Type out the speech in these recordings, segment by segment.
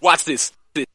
Watch this. Watch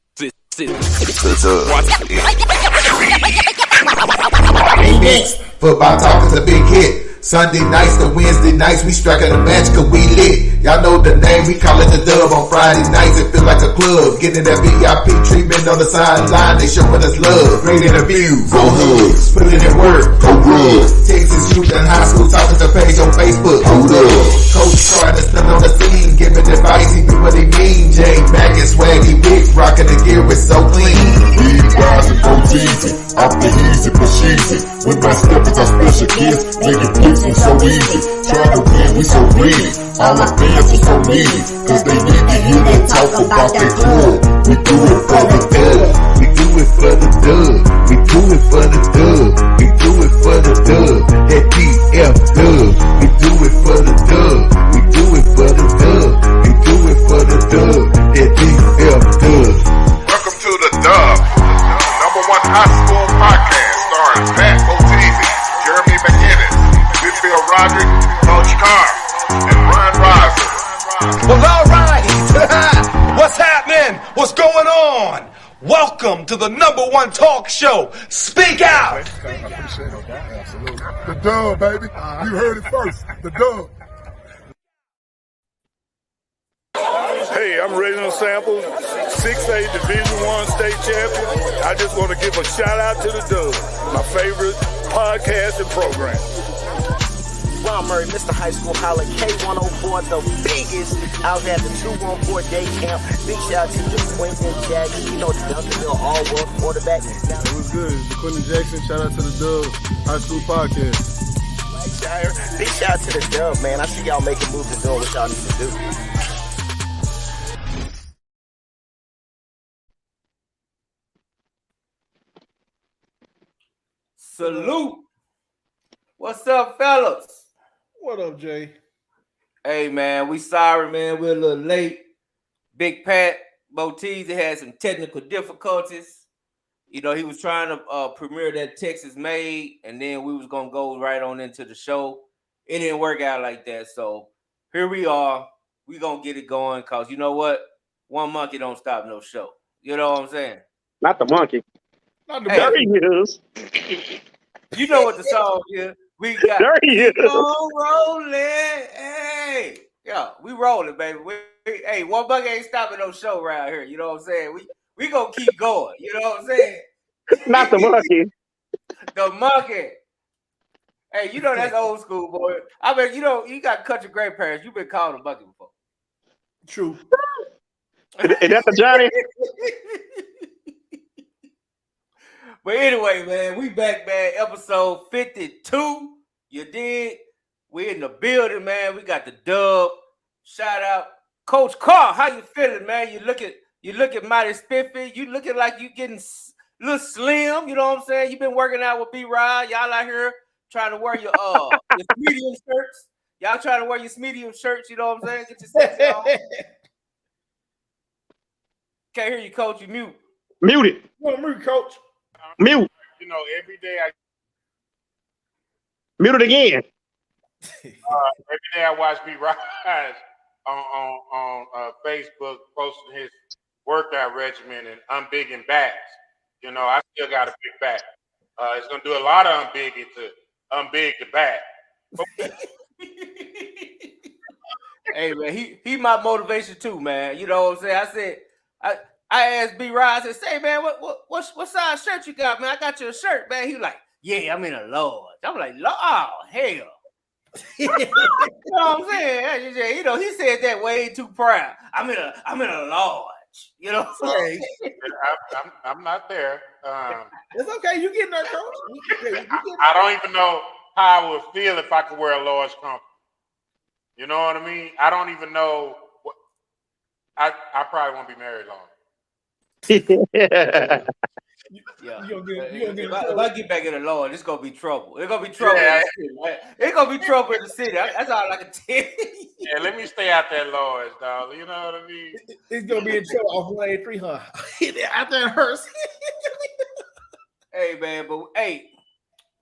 Next, football talk is a big hit. Sunday nights to Wednesday nights, we striking a match cause we lit. Y'all know the name, we call it the Dub. On Friday nights, it feel like a club. Getting that VIP treatment on the sideline, they showing us love. Great interviews, go hugs, put in work, go run. Texas youth and high school talking to page on Facebook, hold up. Coach Carter still on the scene, giving advice, he do what he mean. Jay Mack and Swaggy Big, rocking the gear, it's so clean. Big guys and go easy, off the easy, push easy. With my steppers, our special kids, making picks and so easy. Trying to win, we so greedy. All our fans are so needy, cause they need to hear them talk about their club. We do it for the dub. We do it for the dub. We do it for the dub. We do it for the dub. That DF dub. We do it for the dub. We do it for the dub. We do it for the dub. That DF dub. Welcome to the Dub, number one high school podcast starring Pat Boteezy, Jeremy McInnes, Whitfield Roderick, Coach Carr, and Ron Riser. Well, all right. What's happening? What's going on? Welcome to the number one talk show. Speak out. The Dub, baby. You heard it first. The Dub. Hey, I'm Reginald Samples, 6A Division I state champion. I just want to give a shout out to the Dub, my favorite podcast and program. Ron Murray, Mr. High School Holler, K104, the biggest out there at the 214 day camp. Big shout out to the Quentin Jackson, you know, the Duncanville all-world quarterback. It was good. The Quentin Jackson, shout out to the Dub High School Podcast. Big shout out to the Dub, man. I see y'all making moves and doing what y'all need to do. Salute. What's up, fellas? What up, Jay? Hey, man, we sorry, man. We're a little late. Big Pat Boteezy had some technical difficulties. You know, he was trying to premiere that Texas Made, and then we was going to go right on into the show. It didn't work out like that, so here we are. We going to get it going because you know what? One monkey don't stop no show. You know what I'm saying? Not the monkey. Not the There he is. You know what the song is. We got There he is. rolling. Hey, yo, we rolling, baby. Hey, one monkey ain't stopping no show around here. You know what I'm saying? We gonna keep going. You know what I'm saying? Not the monkey. The monkey. Hey, you know that's old school, boy. I mean, you know, you got country grandparents. You've been called a monkey before. True. Is that the Johnny? But anyway, man, we back, man. Episode 52. You did. We in the building, man. We got the Dub. Shout out, Coach Carr. How you feeling, man? You looking mighty spiffy. You looking like you getting a little slim. You know what I'm saying? You've been working out with B-Rod. Y'all out here trying to wear your medium shirts. Y'all trying to wear your medium shirts. You know what I'm saying? Get your sexy on. Can't hear you, Coach. You mute. Muted. What mute, Coach? Mute. You know, every day I Muted again. watch B-Rise on Facebook posting his workout regimen, and unbigging backs. You know, I still got a big back. It's gonna do a lot of unbigging to unbig the back. Hey, man, he my motivation too, man. You know what I'm saying? I asked B-Rod, I said, say, man, what size shirt you got, man? I got you a shirt, man. He was like, yeah, I'm in a large. I'm like, oh, hell. You know what I'm saying? You know, he said that way too proud. I'm in a large. You know what I'm saying? I'm not there. It's okay. You getting there, Coach. I don't even know how I would feel if I could wear a large company. You know what I mean? I don't even know what. I probably won't be married long. Yeah. If I get back in the Lord, it's gonna be trouble. It's gonna be trouble in the city. Right? It's gonna be trouble in the city. That's all I can tell you. Yeah, let me stay out there, Lord's, dog. You know what I mean? It's gonna be in trouble off lane 300. Out there hurts. Hey, man, but hey,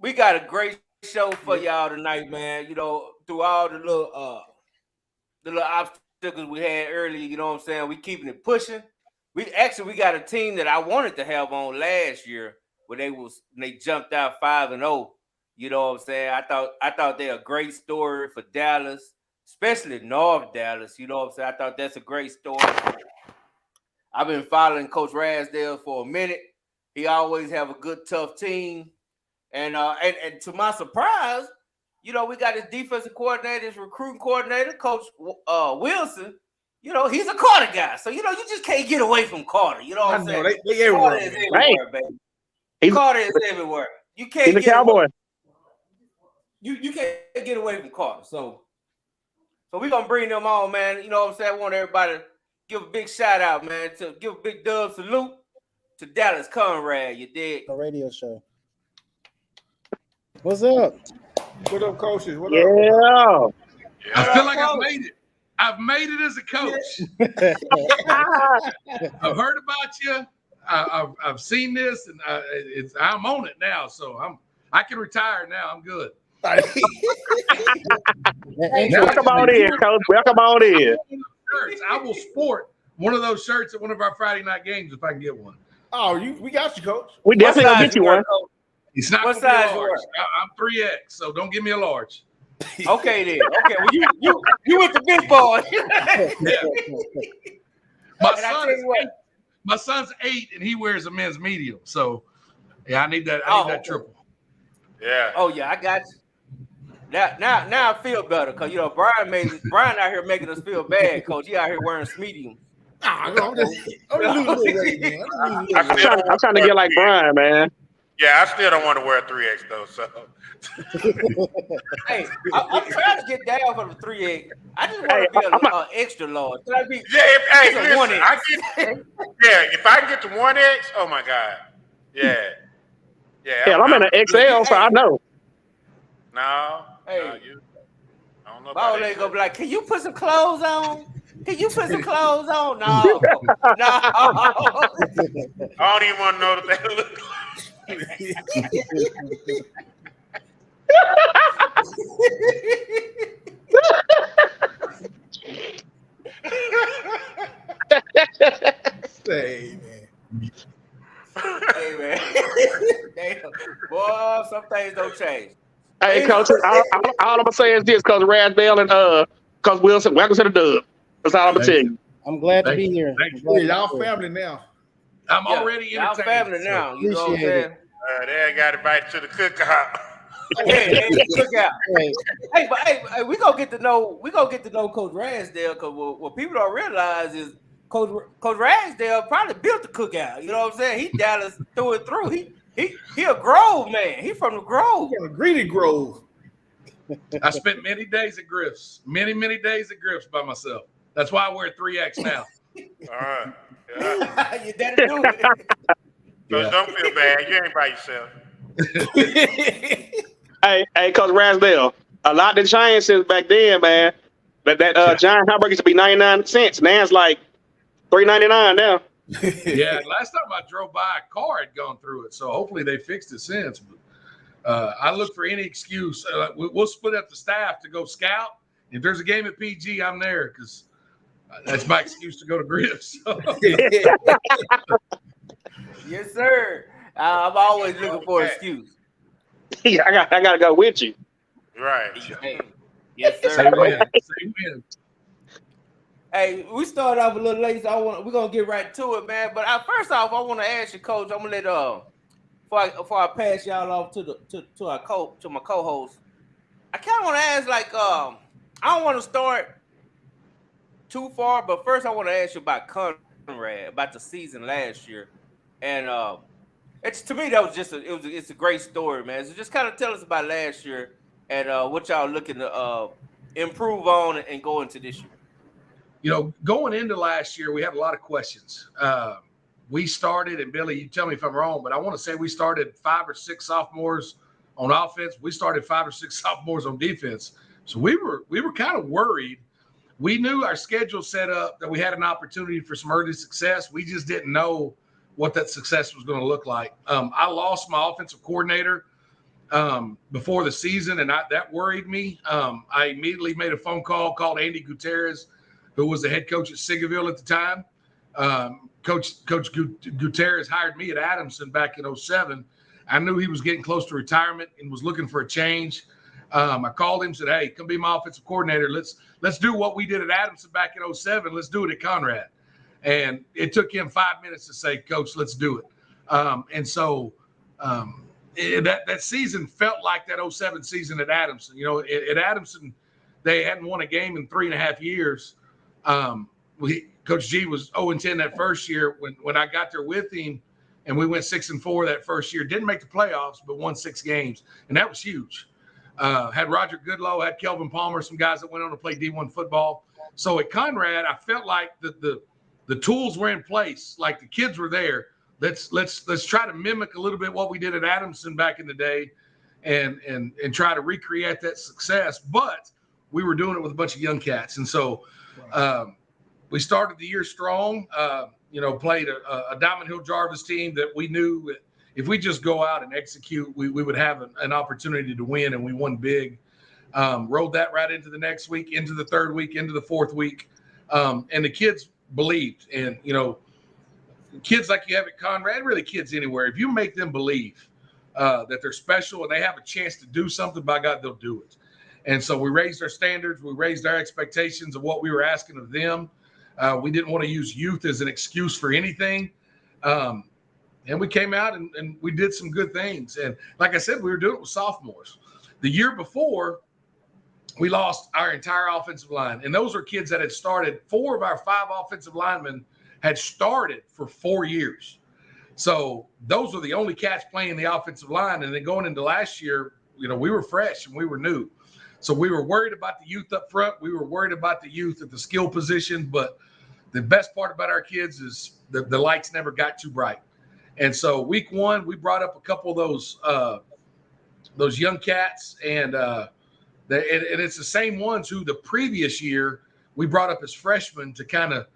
we got a great show for y'all tonight, man. You know, through all the little obstacles we had earlier, you know what I'm saying? We keeping it pushing. we got a team that I wanted to have on last year where they jumped out 5-0. You know what I'm saying? I thought they're a great story for Dallas, especially North Dallas. You know what I'm saying? I thought that's a great story. I've been following Coach Ransdale for a minute. He always have a good, tough team. And to my surprise, you know, we got his defensive coordinator, his recruiting coordinator, Coach Wilson. You know, he's a Carter guy. So, you know, you just can't get away from Carter. You know what I'm saying? They everywhere. Carter is everywhere, baby. Carter is everywhere. You can't He's a Cowboy. You can't get away from Carter. So we're going to bring them on, man. You know what I'm saying? I want everybody to give a big shout out, man, to give a big dub salute to Dallas Conrad. You dig? A radio show. What's up? What up, coaches? What up? Yeah. I feel like I've made it. I've made it as a coach. I've heard about you. I've seen this, and I'm on it now. So I can retire now. I'm good. Welcome on in, Coach. Welcome on in. I will sport one of those shirts at one of our Friday night games if I can get one. Oh, we got you, coach. We definitely gonna get you one. It's not what gonna be size a large. I'm 3X, so don't give me a large. Okay then. Okay, well you with the big boy. My son's 8 and he wears a men's medium. So yeah, I need that. I need that triple. Yeah. Oh yeah, I got you. Now I feel better because you know Brian out here making us feel bad, coach. He out here wearing mediums. I'm trying to get like Brian, man. Yeah, I still don't want to wear a 3X though. So, hey, I'm trying to get down for the 3X. I just want to be an extra large. Can I be? Yeah, listen, 1X. If I can get to 1X, oh my God. Yeah. Yeah, I'm in an XL, so I know. No. Hey, I don't know. my old lady gonna be like, "Can you put some clothes on? Can you put some clothes on?" No. I don't even want to know that they look like. Hey man. Hey man. Damn. Boy, some things don't change. Hey, Coach, all I'm gonna say is this: Coach Ransdale and Coach Wilson, welcome to the dub. That's all I'm gonna tell you. I'm glad to be here. Y'all family now. I'm already y'all family now. You know what I'm saying? They got invited to the cookout. Cookout. Hey, but we gonna get to know Coach Ransdale because what people don't realize is Coach Ransdale probably built the cookout. You know what I'm saying? He Dallas through and through. He a Grove man. He from the Grove. From the Greedy Grove. I spent many days at Griff's. Many days at Griff's by myself. That's why I wear 3X now. All right. Yeah. You better do it. So don't feel bad. You ain't by yourself. Hey, Coach Ransdale, a lot done changed since back then, man. That giant hamburger used to be 99 cents. Now it's like $3.99 now. Yeah, last time I drove by, a car had gone through it, so hopefully they fixed it since. But I look for any excuse. We'll split up the staff to go scout. If there's a game at PG, I'm there because that's my excuse to go to Griff's. So. Yes, sir. I'm always looking for an excuse. Yeah, I gotta go with you. Right. Hey, yes, sir. Same win. Hey, we started off a little late, so we're gonna get right to it, man. But first off, I want to ask you, Coach. I'm gonna let before I pass y'all off to my co-host. I kind of want to ask, like, I don't want to start too far, but first I want to ask you about Conrad, about the season last year, and it's to me that was just it's a great story, man. So just kind of tell us about last year and what y'all looking to improve on and go into this year. You know, going into last year, we had a lot of questions. We started, and Billy, you tell me if I'm wrong, but I want to say we started 5 or 6 sophomores on offense. We started 5 or 6 sophomores on defense. So we were kind of worried. We knew our schedule set up that we had an opportunity for some early success. We just didn't know what that success was going to look like. I lost my offensive coordinator before the season, and that worried me. I immediately made a phone call, called Andy Gutierrez, who was the head coach at Seagoville at the time. Coach Gutierrez hired me at Adamson back in 2007. I knew he was getting close to retirement and was looking for a change. I called him, said, "Hey, come be my offensive coordinator. Let's do what we did at Adamson back in 2007. Let's do it at Conrad." And it took him 5 minutes to say, "Coach, let's do it." That season felt like that 2007 season at Adamson. You know, at Adamson, they hadn't won a game in 3.5 years. Coach G was 0-10 that first year when I got there with him, and we went 6-4 that first year. Didn't make the playoffs, but won 6 games, and that was huge. Had Roger Goodlow, had Kelvin Palmer, some guys that went on to play D1 football. So at Conrad, I felt like the tools were in place, like the kids were there. Let's try to mimic a little bit what we did at Adamson back in the day, and try to recreate that success. But we were doing it with a bunch of young cats, and so we started the year strong. Played a Diamond Hill Jarvis team that we knew if we just go out and execute, we would have an opportunity to win, and we won big. Rolled that right into the next week, into the third week, into the fourth week, and the kids believed. And kids like you have at Conrad, really kids anywhere, if you make them believe that they're special and they have a chance to do something, by God, they'll do it. And so we raised our standards, we raised our expectations of what we were asking of them. We didn't want to use youth as an excuse for anything. And we came out and we did some good things. And like I said, we were doing it with sophomores. The year before, we lost our entire offensive line. And those are kids that had started. 4 of our 5 offensive linemen had started for 4 years. So those were the only cats playing the offensive line. And then going into last year, we were fresh and we were new. So we were worried about the youth up front. We were worried about the youth at the skill position. But the best part about our kids is the lights never got too bright. And so week 1, we brought up a couple of those young cats, and it's the same ones who the previous year we brought up as freshmen to kind of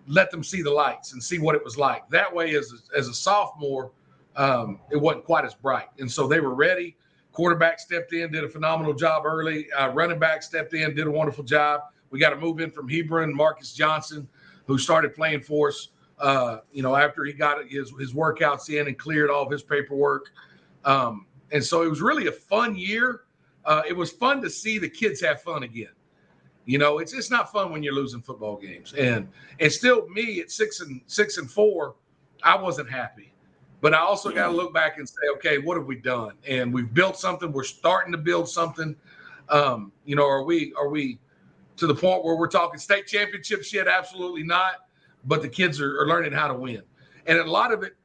let them see the lights and see what it was like. That way, as a sophomore, it wasn't quite as bright. And so they were ready. Quarterback stepped in, did a phenomenal job early. Running back stepped in, did a wonderful job. We got a move in from Hebron, Marcus Johnson, who started playing for us. After he got his workouts in and cleared all of his paperwork. And so it was really a fun year. It was fun to see the kids have fun again. It's not fun when you're losing football games. And still me at 6-4, I wasn't happy. But I also got to look back and say, okay, what have we done? And we've built something. We're starting to build something. Are we to the point where we're talking state championships yet? Absolutely not. But the kids are learning how to win. And a lot of it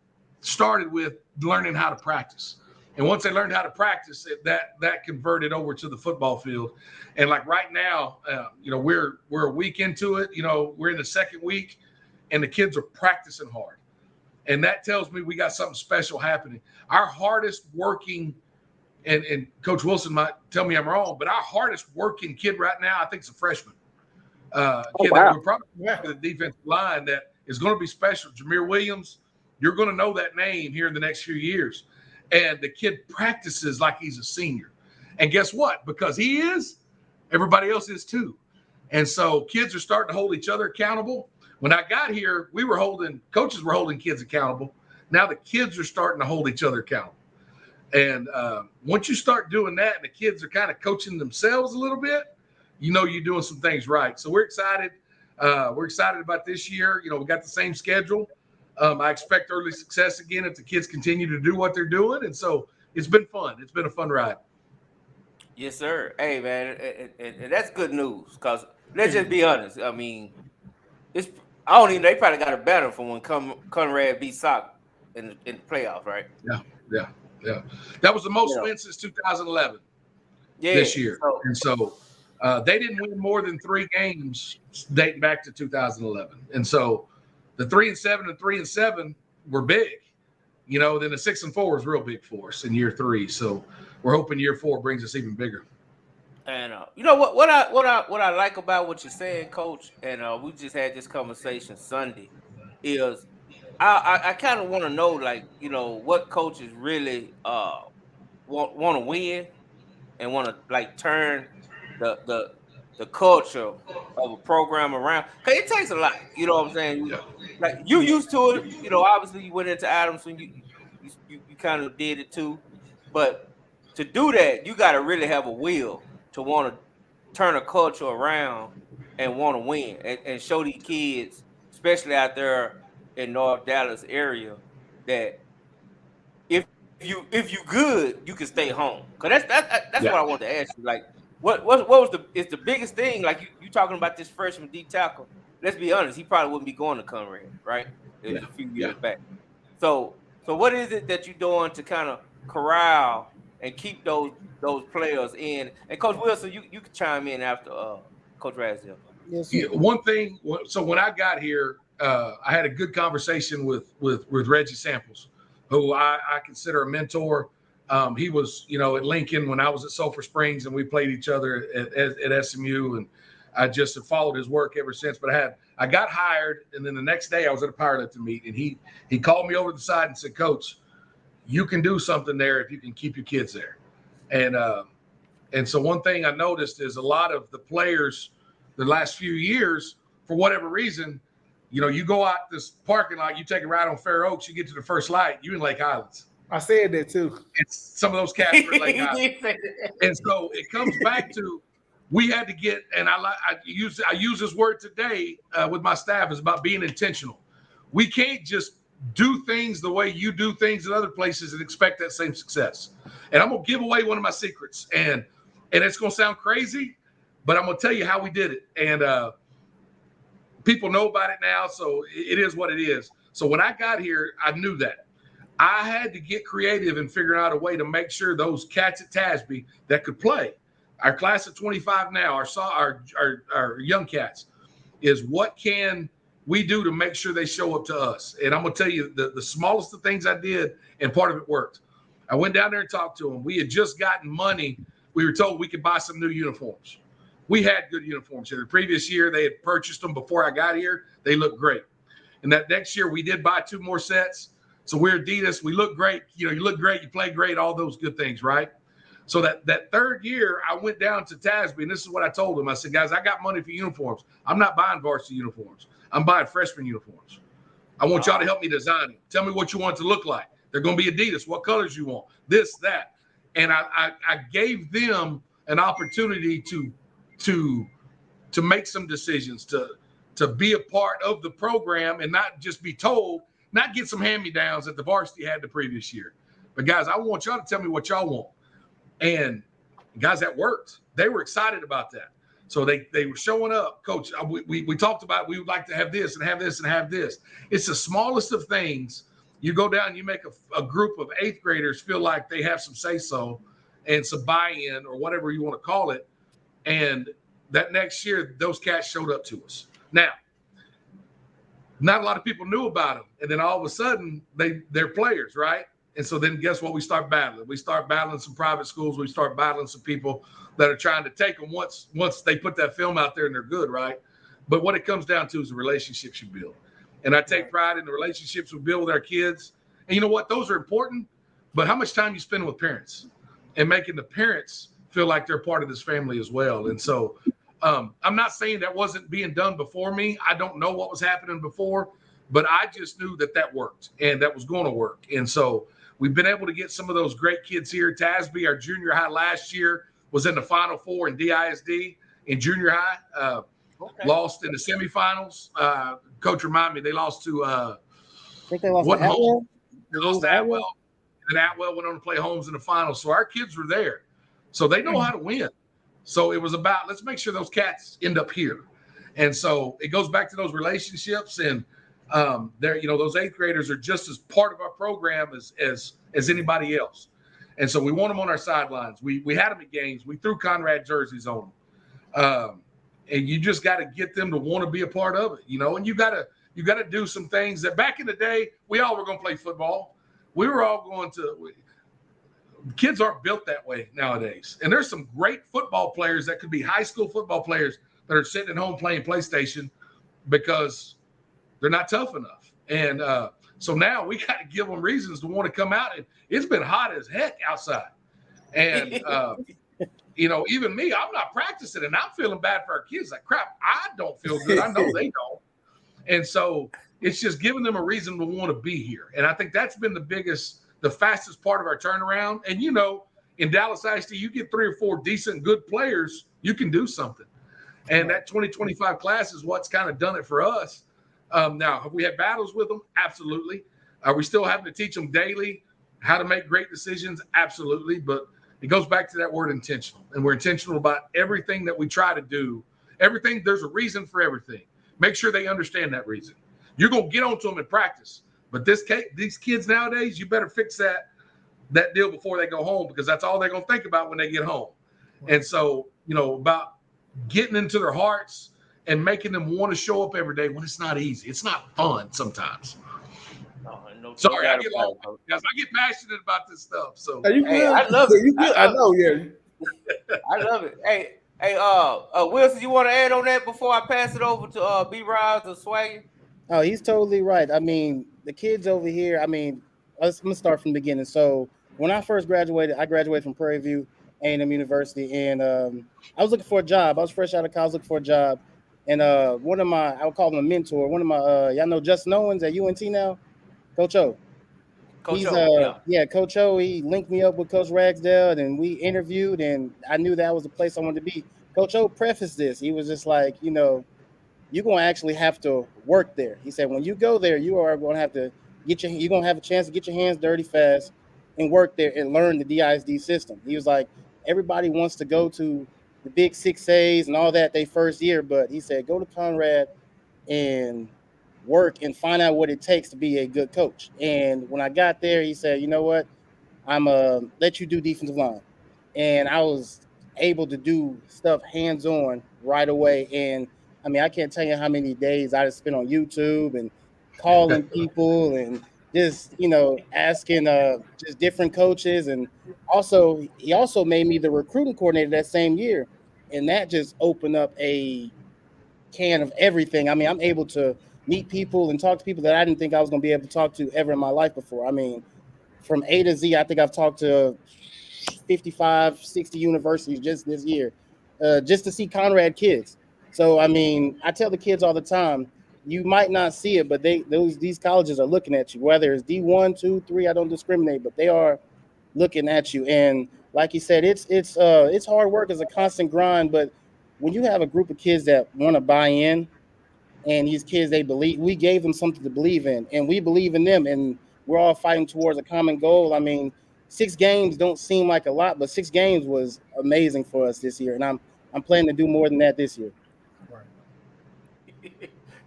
started with learning how to practice. And once they learned how to practice, that converted over to the football field. And like right now, we're a week into it. We're in the second week, and the kids are practicing hard. And that tells me we got something special happening. Our hardest working, and Coach Wilson might tell me I'm wrong, but our hardest working kid right now, I think, is a freshman. That we're probably the defensive line that is going to be special. Jameer Williams, you're going to know that name here in the next few years. And the kid practices like he's a senior. And guess what? Because he is, everybody else is too. And so kids are starting to hold each other accountable. When I got here, coaches were holding kids accountable. Now the kids are starting to hold each other accountable. And once you start doing that and the kids are kind of coaching themselves a little bit, you're doing some things right. So we're excited. We're excited about this year. We got the same schedule. I expect early success again if the kids continue to do what they're doing. And so it's been fun. It's been a fun ride. Yes, sir. Hey, man, and that's good news because let's just be honest. I mean, they probably got a banner from when Conrad beat Sock in the playoffs, right? Yeah. That was the most wins since 2011 this year. And so they didn't win more than 3 games dating back to 2011. And so the 3-7 and 3-7 were big. Then the 6-4 is real big for us in year 3. So we're hoping year 4 brings us even bigger. And what I like about what you're saying, Coach, and we just had this conversation Sunday, is I kind of want to know, what coaches really want to win and want to turn the culture of a program around. Because it takes a lot. You know what I'm saying? like you used to it, you know, obviously you went into Adams when you kind of did it too. But to do that, you got to really have a will to want to turn a culture around and want to win and show these kids, especially out there in North Dallas area, that if you good, you can stay home. Cause that's what I want to ask you. Like, what was the biggest thing? Like you talking about this freshman D tackle. Let's be honest, he probably wouldn't be going to Conrad, right? It was a few years back. So what is it that you're doing to kind of corral and keep those players in? And Coach Wilson, you can chime in after Coach Razdell. Yes, Yeah, one thing. So when I got here, I had a good conversation with Reggie Samples, who I consider a mentor. He was, you know, at Lincoln when I was at Sulphur Springs, and we played each other at SMU, and I just have followed his work ever since. But I got hired, and then the next day I was at a powerlifting meet, and he called me over to the side and said, "Coach, you can do something there if you can keep your kids there." And so one thing I noticed is a lot of the players the last few years, for whatever reason, you know, you go out this parking lot, you take a ride on Fair Oaks, you get to the first light, you in Lake Highlands. I said that too. It's some of those cats were in Lake Highlands. And so it comes back to, we had to get, and I use this word today with my staff, is about being intentional. We can't just do things the way you do things in other places and expect that same success. And I'm gonna give away one of my secrets, and it's gonna sound crazy, but I'm gonna tell you how we did it. And people know about it now, so it is what it is. So when I got here, I knew that I had to get creative and figure out a way to make sure those cats at TASB that could play, our class of 25 now, our young cats, is what can we do to make sure they show up to us. And I'm gonna tell you the smallest of things I did, and part of it worked. I went down there and talked to them. We had just gotten money. We were told we could buy some new uniforms. We had good uniforms here. The previous year, they had purchased them before I got here. They looked great. And that next year, we did buy 2 more sets. So we're Adidas. We look great. You know, you look great. You play great. All those good things, right? So that third year, I went down to TASB, and this is what I told them. I said, guys, I got money for uniforms. I'm not buying varsity uniforms. I'm buying freshman uniforms. I want y'all to help me design them. Tell me what you want it to look like. They're going to be Adidas. What colors you want? This, that. And I gave them an opportunity to make some decisions, to be a part of the program and not just be told, not get some hand-me-downs that the varsity had the previous year. But guys, I want y'all to tell me what y'all want. And guys, that worked. They were excited about that. So they were showing up. Coach, we talked about we would like to have this and have this and have this. It's the smallest of things. You go down, you make a group of 8th graders feel like they have some say-so and some buy-in or whatever you want to call it. And that next year, those cats showed up to us. Now, not a lot of people knew about them. And then all of a sudden, they're players, right? And so then guess what? We start battling. We start battling some private schools. We start battling some people that are trying to take them once they put that film out there and they're good, right? But what it comes down to is the relationships you build. And I take pride in the relationships we build with our kids. And you know what? Those are important. But how much time you spend with parents and making the parents feel like they're part of this family as well. And so I'm not saying that wasn't being done before me. I don't know what was happening before, but I just knew that worked and that was going to work. And so we've been able to get some of those great kids here. TASB, our junior high last year, was in the Final Four in DISD in junior high. Lost in the semifinals. Coach, remind me, they lost to I think they lost to Atwell. They lost to Atwell. And Atwell went on to play Holmes in the finals. So our kids were there. So they know how to win. So it was about, let's make sure those cats end up here. And so it goes back to those relationships. And they're, you know, those 8th graders are just as part of our program as anybody else. And so we want them on our sidelines. We had them at games. We threw Conrad jerseys on them. And you just got to get them to want to be a part of it, you know. And you got to do some things that back in the day we all were going to play football. We were all going to. Kids aren't built that way nowadays. And there's some great football players that could be high school football players that are sitting at home playing PlayStation because they're not tough enough. And so now we got to give them reasons to want to come out. And it's been hot as heck outside. And you know, even me, I'm not practicing and I'm feeling bad for our kids. Like, crap, I don't feel good. I know they don't. And so It's just giving them a reason to want to be here. And I think that's been the fastest part of our turnaround. And, you know, in Dallas ISD, you get 3 or 4 decent, good players, you can do something. And that 2025 class is what's kind of done it for us. Now, have we had battles with them? Absolutely. Are we still having to teach them daily how to make great decisions? Absolutely. But it goes back to that word intentional. And we're intentional about everything that we try to do. Everything, there's a reason for everything. Make sure they understand that reason. You're going to get onto them in practice. But these kids nowadays, you better fix that deal before they go home, because that's all they're going to think about when they get home. And so, you know, about getting into their hearts and making them want to show up every day when it's not easy. It's not fun sometimes. Sorry, I get passionate about this stuff. So you good? I love it. You good? I know, yeah. I love it. Hey, Wilson, you want to add on that before I pass it over to B-Roz or Swaggy? Oh, he's totally right. I mean, the kids over here, I mean, I'm going to start from the beginning. So when I first graduated, I graduated from Prairie View A&M University, and I was looking for a job. I was fresh out of college looking for a job. And one of my, I would call him a mentor, one of my, y'all know Justin Owens at UNT now? Coach O. Coach O, he linked me up with Coach Ragsdale, and we interviewed, and I knew that was the place I wanted to be. Coach O prefaced this. He was just like, you know, you're going to actually have to work there. He said, when you go there, you are going to have to you're going to have a chance to get your hands dirty fast and work there and learn the DISD system. He was like, everybody wants to go to the big 6As and all that they first year, but he said, go to Conrad and work and find out what it takes to be a good coach. And when I got there, he said, you know what, I'm let you do defensive line. And I was able to do stuff hands-on right away. And I mean, I can't tell you how many days I just spent on YouTube and calling people and just, you know, asking just different coaches. And also, he also made me the recruiting coordinator that same year. And that just opened up a can of everything. I mean, I'm able to meet people and talk to people that I didn't think I was going to be able to talk to ever in my life before. I mean, from A to Z, I think I've talked to 55, 60 universities just this year, just to see Conrad kids. So, I mean, I tell the kids all the time, you might not see it, but these colleges are looking at you, whether it's D1, 2, 3, I don't discriminate, but they are looking at you. And like you said, it's hard work. It's a constant grind, but when you have a group of kids that want to buy in, and these kids, they believe, we gave them something to believe in, and we believe in them, and we're all fighting towards a common goal. I mean, 6 games don't seem like a lot, but 6 games was amazing for us this year, and I'm planning to do more than that this year.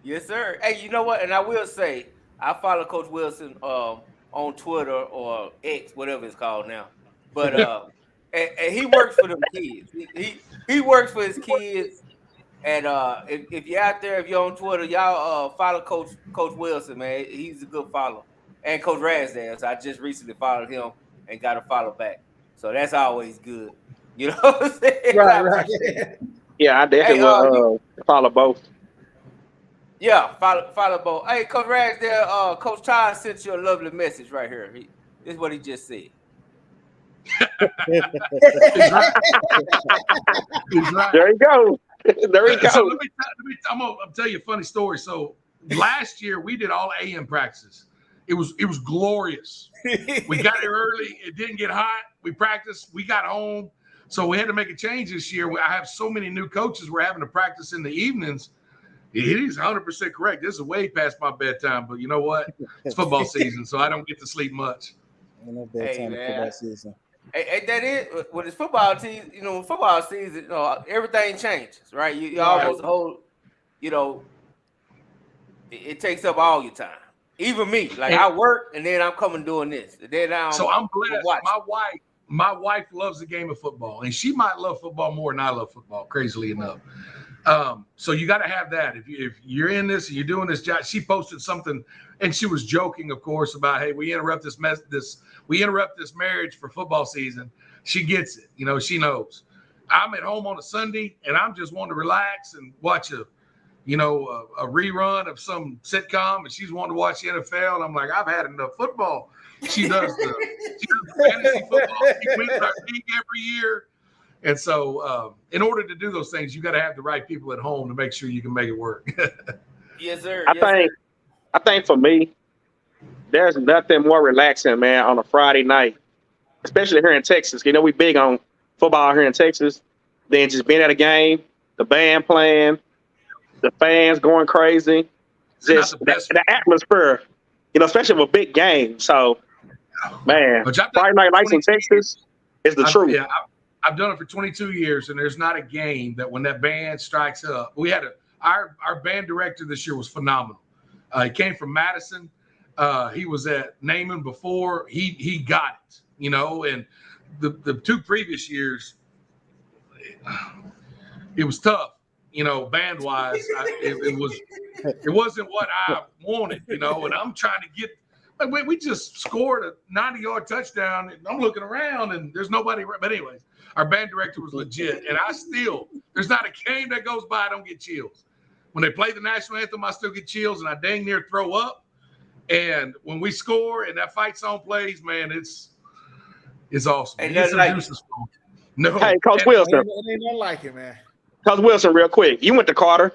Yes, sir. Hey, you know what? And I will say, I follow Coach Wilson on Twitter or X, whatever it's called now. But and he works for them kids. He works for his kids. And if you're out there, if you're on Twitter, y'all follow Coach Wilson, man. He's a good follow. And Coach Ragsdale. So I just recently followed him and got a follow back. So that's always good. You know what I'm saying? Right. Yeah, I definitely will follow both. Yeah, follow both. Hey, Coach Ragsdale, Coach Todd sent you a lovely message right here. This is what he just said. There you go. There you go. So I'm gonna tell you a funny story. So last year we did all AM practices. It was glorious. We got here early. It didn't get hot. We practiced. We got home. So we had to make a change this year. I have so many new coaches. We're having to practice in the evenings. It is 100% correct. This is way past my bedtime, but you know what? It's football season, so I don't get to sleep much. Football season. Hey, that is when it's football season. You know, football season, you know, everything changes, right? You almost hold, you know, it takes up all your time. Even me, like I work and then I'm coming doing this. Then so I'm blessed. My wife loves the game of football, and she might love football more than I love football. Crazily enough. So you got to have that. If you're in this and you're doing this job, she posted something, and she was joking, of course, about, hey, we interrupt this marriage for football season. She gets it, you know. She knows. I'm at home on a Sunday, and I'm just wanting to relax and watch a rerun of some sitcom, and she's wanting to watch the NFL. And I'm like, I've had enough football. She does fantasy football. She wins our league every year. And so in order to do those things, you got to have the right people at home to make sure you can make it work. Yes, sir. I I think for me, there's nothing more relaxing, man, on a Friday night, especially here in Texas. You know, we big on football here in Texas. Than just being at a game, the band playing, the fans going crazy, just the atmosphere. You know, especially with a big game. So, man, Friday Night Lights in Texas is the truth. Yeah, I've done it for 22 years, and there's not a game that when that band strikes up, we had our band director this year was phenomenal. He came from Madison. He was at Naaman before. He got it, you know, and the 2 previous years, it was tough, you know, band wise. It wasn't what I wanted, you know, and I'm trying to get. Like we just scored a 90-yard touchdown. And I'm looking around and there's nobody. But anyways, our band director was legit, and there's not a game that goes by I don't get chills. When they play the national anthem, I still get chills, and I dang near throw up. And when we score and that fight song plays, man, it's awesome. Ain't nothing like it. No. Hey, Coach Wilson. It ain't nothing like it, man. Coach Wilson, real quick. You went to Carter.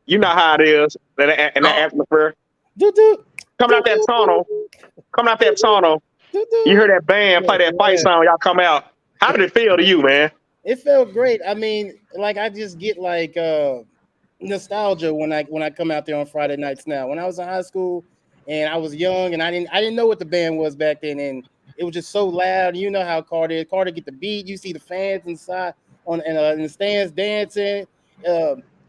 You know how it is in that atmosphere. Coming out that tunnel, you hear that band play that fight song, y'all come out. How did it feel to you, man? It felt great. I mean, like I just get like nostalgia when I come out there on Friday nights now. When I was in high school and I was young and I didn't know what the band was back then, and it was just so loud. You know how Carter is. Carter get the beat. You see the fans inside in the stands dancing.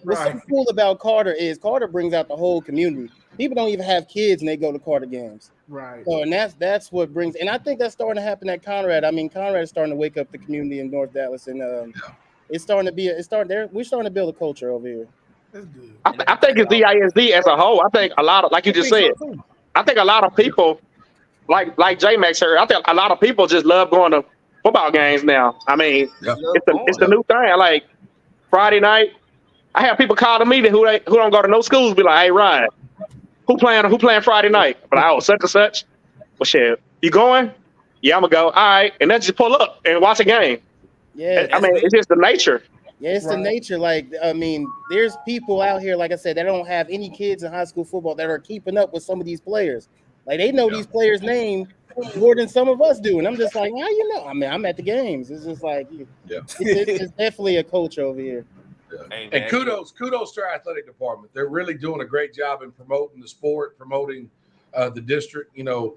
What's so cool about Carter is Carter brings out the whole community. People don't even have kids and they go to Carter games. Right. So and that's what brings, and I think that's starting to happen at Conrad. I mean, Conrad is starting to wake up the community in North Dallas, and it's starting to be we're starting to build a culture over here. That's good. I think it's DISD as a whole. I think a lot of, like you just said, I think a lot of people, like J-Max here, I think a lot of people just love going to football games now. I mean, it's the new thing. Like Friday night, I have people calling me who don't go to no schools, be like, "Hey, Ryan, who playing Friday night?" But such and such. Well, shit, you going? Yeah, I'm gonna go. All right, and then just pull up and watch a game. Yeah, I mean, it's just the nature. Yeah, it's the nature. Like, I mean, there's people out here, like I said, that don't have any kids in high school football that are keeping up with some of these players. Like, they know these players' name more than some of us do. And I'm just like, how you know? I mean, I'm at the games. It's just like, it's definitely a culture over here. Yeah. And kudos to our athletic department. They're really doing a great job in promoting the sport, promoting the district. You know,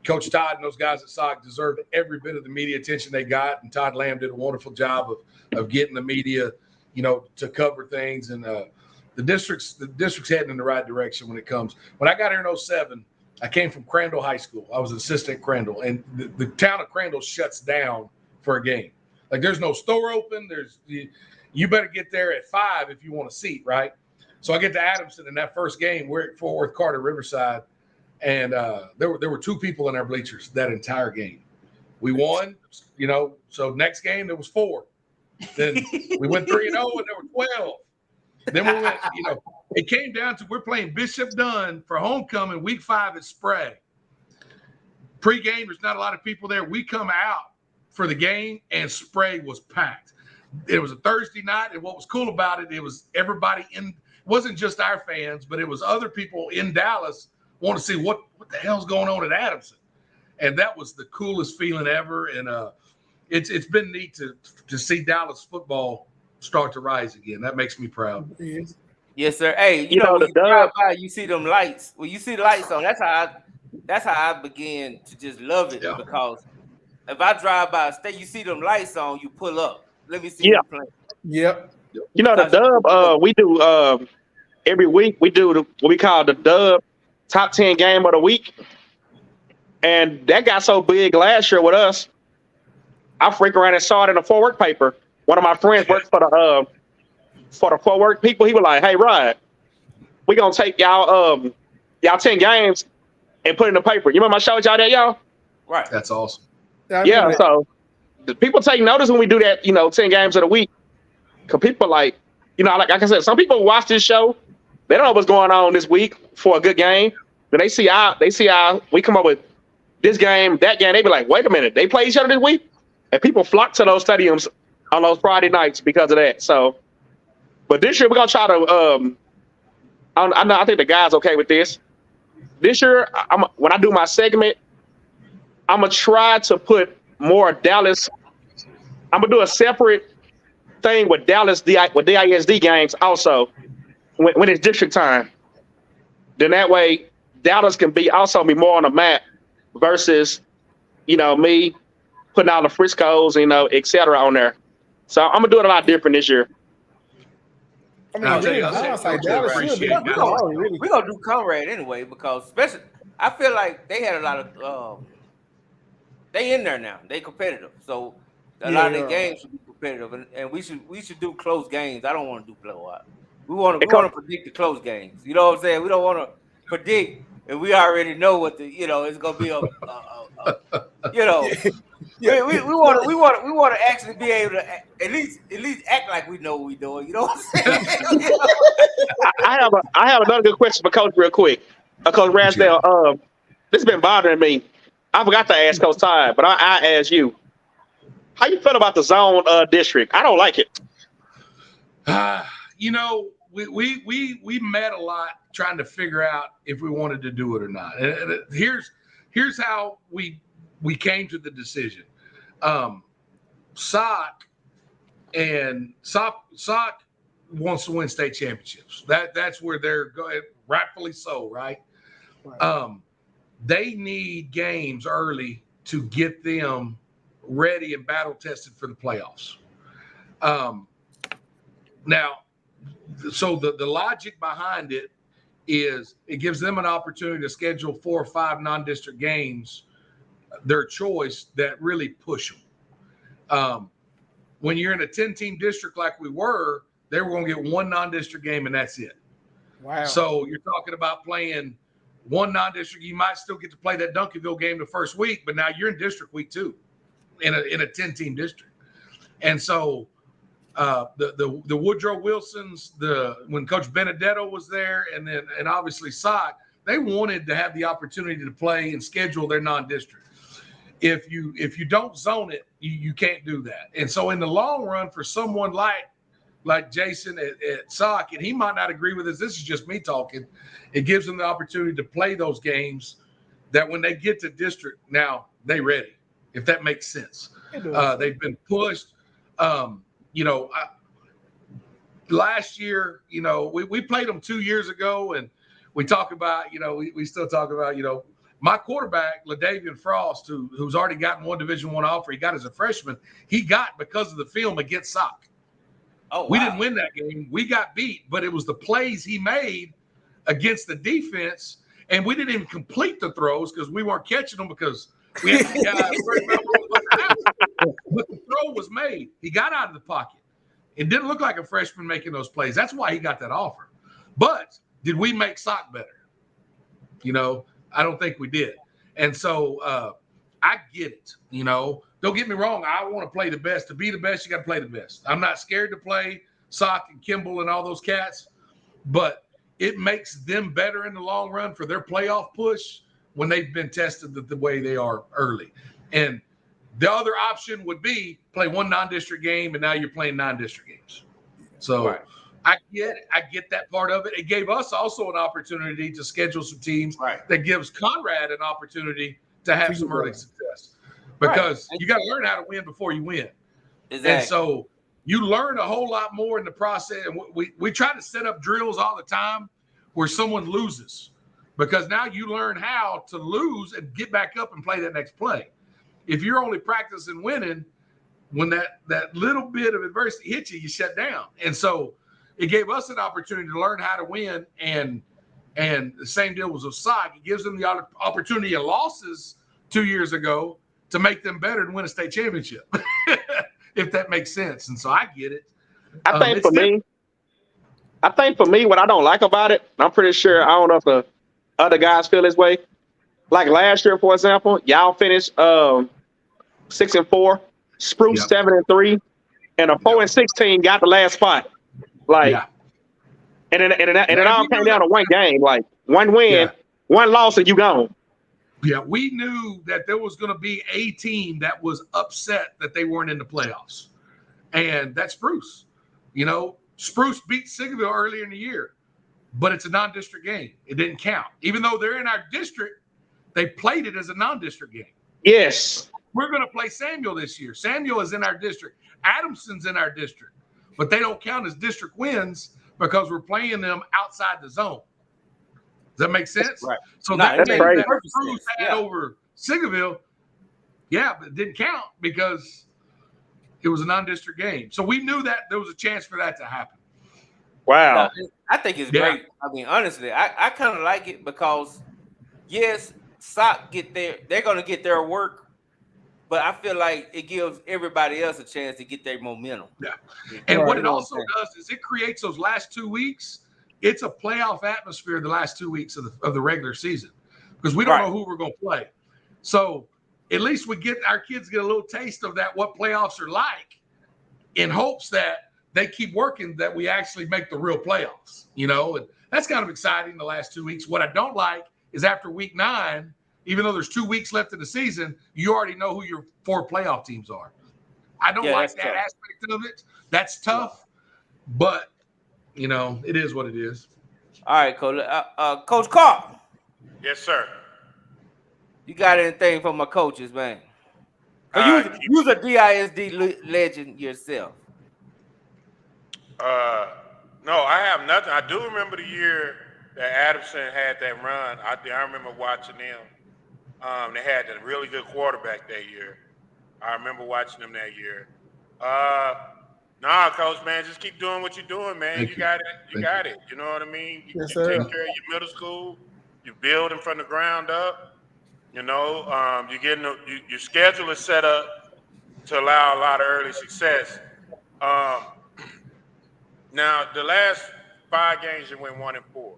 Coach Todd and those guys at SOC deserved every bit of the media attention they got. And Todd Lamb did a wonderful job of getting the media, you know, to cover things. And the district's heading in the right direction when it comes. When I got here in 2007, I came from Crandall High School. I was an assistant at Crandall, and the town of Crandall shuts down for a game. Like, there's no store open. You better get there at 5 if you want a seat, right? So I get to Adamson in that first game. We're at Fort Worth, Carter, Riverside, and there were 2 people in our bleachers that entire game. We won, you know. So next game there was 4. Then we went 3-0, and there were 12. Then we went, you know, it came down to we're playing Bishop Dunn for homecoming week 5 at Sprague. Pre-game, there's not a lot of people there. We come out for the game, and Sprague was packed. It was a Thursday night, and what was cool about it, it was everybody in. It wasn't just our fans, but it was other people in Dallas want to see what the hell's going on at Adamson, and that was the coolest feeling ever. And it's been neat to see Dallas football start to rise again. That makes me proud. Yes, sir. Hey, you know when you drive by, you see them lights. When you see the lights on, that's how I begin to just love it. Because if I drive by a state, you see them lights on, you pull up. Let me see you playing. Yep. You know, the Dub, we do every week, we do what we call the Dub top 10 game of the week. And that got so big last year with us, I freak around and saw it in the Fort Worth paper. One of my friends works for the Fort Worth people. He was like, "Hey, Ryan, we gonna take y'all 10 games and put it in the paper." You remember I showed y'all that, y'all? Right. That's awesome. Yeah, so the people take notice when we do that, 10 games of the week. Because people like I said, some people watch this show, they don't know what's going on this week for a good game. Then they see how we come up with this game, that game. They be like, "Wait a minute, they play each other this week?" And people flock to those stadiums on those Friday nights because of that. So, but this year we're gonna try to. I think the guys okay with this. This year, when I do my segment, I'm gonna try to put more Dallas. I'm gonna do a separate thing with Dallas with DISD games also when it's district time. Then that way Dallas can be more on the map versus me putting all the Friscos et cetera on there. So I'm gonna do it a lot different this year. I mean, we're gonna do Conrad anyway because especially I feel like they had a lot of they in there now. They competitive, so a lot of their games should be competitive, and we should do close games. I don't want to do blowout. We want to predict the close games. You know what I'm saying? We don't want to predict, and we already know what it's gonna be we want to actually be able to at least act like we know what we're doing. You know what I'm saying? I have another good question for Coach real quick. Coach Ransdale, this has been bothering me. I forgot to ask Coach Ty, but I asked you. How you feel about the zone district? I don't like it. We met a lot trying to figure out if we wanted to do it or not. And here's how we came to the decision. SOC wants to win state championships. That's where they're going, rightfully so, right? They need games early to get them ready and battle tested for the playoffs. Now, so the logic behind it is it gives them an opportunity to schedule 4 or 5 non-district games, their choice, that really push them. When you're in a 10-team district like we were, they were going to get 1 non-district game and that's it. Wow. So you're talking about playing 1 non-district. You might still get to play that Duncanville game the first week, but now you're in district week 2 in a 10-team district. And so the Woodrow Wilsons, when Coach Benedetto was there, and obviously SOC, they wanted to have the opportunity to play and schedule their non-district. If you don't zone it, you can't do that. And so in the long run, for someone like Jason at SOC, and he might not agree with this, this is just me talking, it gives them the opportunity to play those games that when they get to district, now they ready, if that makes sense. They've been pushed. Last year, we played them 2 years ago, and we talk about, we still talk about, my quarterback, LaDavian Frost, who's already gotten 1 Division I offer, he got as a freshman, he got because of the film against SOC. Oh, wow. We didn't win that game. We got beat, but it was the plays he made against the defense, and we didn't even complete the throws because we weren't catching them because we had the guys worried about what was happening. But the throw was made. He got out of the pocket. It didn't look like a freshman making those plays. That's why he got that offer. But did we make SOC better? I don't think we did. And so I get it. Don't get me wrong. I want to play the best. To be the best, you got to play the best. I'm not scared to play SOC and Kimball and all those cats, but it makes them better in the long run for their playoff push when they've been tested the way they are early. And the other option would be play 1 non-district game, and now you're playing non-district games. So right. I get it. I get that part of it. It gave us also an opportunity to schedule some teams that gives Conrad an opportunity to have some early success. Because you got to learn how to win before you win. Exactly. And so you learn a whole lot more in the process. And we try to set up drills all the time where someone loses, because now you learn how to lose and get back up and play that next play. If you're only practicing winning, when that little bit of adversity hits you, you shut down. And so it gave us an opportunity to learn how to win. And the same deal was with SOC. It gives them the opportunity of losses 2 years ago to make them better and win a state championship, if that makes sense. And so I get it. I think for me, what I don't like about it, I'm pretty sure, I don't know if the other guys feel this way. Like last year, for example, y'all finished 6-4, Spruce 7-3, and a 4-16 got the last spot. And it all came down to one game, like 1 win, 1 loss, and you gone. Yeah, we knew that there was going to be a team that was upset that they weren't in the playoffs, and that's Spruce. Spruce beat Sigerville earlier in the year. but it's a non-district game. It didn't count. Even though they're in our district, they played it as a non-district game. Yes. We're going to play Samuel this year. Samuel is in our district. Adamson's in our district, but they don't count as district wins because we're playing them outside the zone. Does that make sense? Right. So that's that game crazy. that Cruz had over Sigerville, but it didn't count because it was a non-district game. So we knew that there was a chance for that to happen. Wow. I think it's great. I mean, honestly, I kind of like it because, yes, SOC they're going to get their work, but I feel like it gives everybody else a chance to get their momentum. Yeah. And what it also does is it creates those last 2 weeks. It's a playoff atmosphere the last 2 weeks of the regular season because we don't know who we're going to play. So at least our kids get a little taste of that, what playoffs are like, in hopes that they keep working, that we actually make the real playoffs, and that's kind of exciting the last 2 weeks. What I don't like is after week 9, even though there's 2 weeks left in the season, you already know who your 4 playoff teams are. I don't like that aspect of it. That's tough, but it is what it is. All right, Coach. Coach Carr. Yes, sir. You got anything for my coaches, man? You're a DISD legend yourself. No, I have nothing. I do remember the year that Adamson had that run. I remember watching them. They had a really good quarterback that year. I remember watching them that year. Nah, Coach, man, just keep doing what you're doing, man. You got it. You got it. You know what I mean? You take care of your middle school. You build them from the ground up. You're getting your schedule is set up to allow a lot of early success. Now, the last 5 games you went 1-4,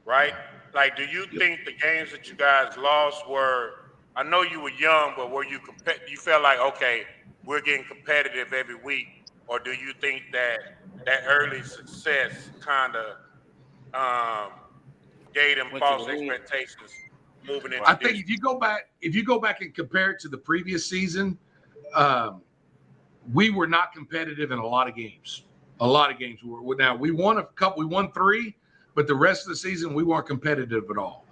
right? Like, do you think the games that you guys lost were? I know you were young, but were you you felt like, okay, we're getting competitive every week, or do you think that early success kind of gave them false expectations moving into? I think if you go back and compare it to the previous season, we were not competitive in a lot of games. A lot of games were. Now we won a couple. We won 3, but the rest of the season we weren't competitive at all.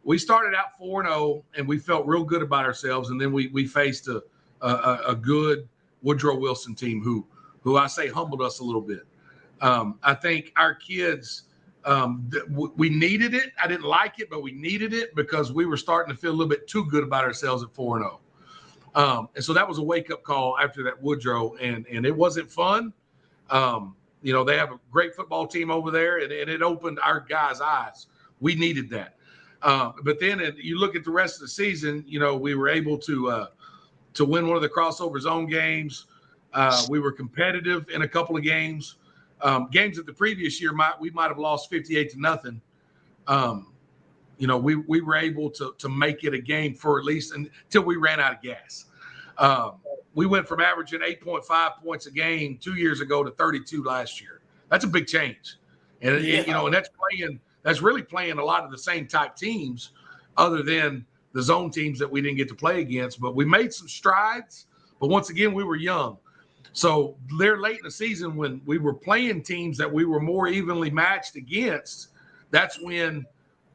We started out 4-0, and we felt real good about ourselves, and then we faced a good Woodrow Wilson team who I say humbled us a little bit. I think our kids, we needed it. I didn't like it, but we needed it because we were starting to feel a little bit too good about ourselves at 4-0. And so that was a wake-up call after that Woodrow, and it wasn't fun. They have a great football team over there, and it opened our guys' eyes. We needed that. But then you look at the rest of the season, we were able to win one of the crossover zone games. We were competitive in a couple of games. Games that the previous year we might have lost 58-0. We were able to make it a game for at least until we ran out of gas. We went from averaging 8.5 points a game 2 years ago to 32 last year. That's a big change. And and that's really playing a lot of the same type teams other than the zone teams that we didn't get to play against. But we made some strides. But once again, we were young. So there late in the season when we were playing teams that we were more evenly matched against, that's when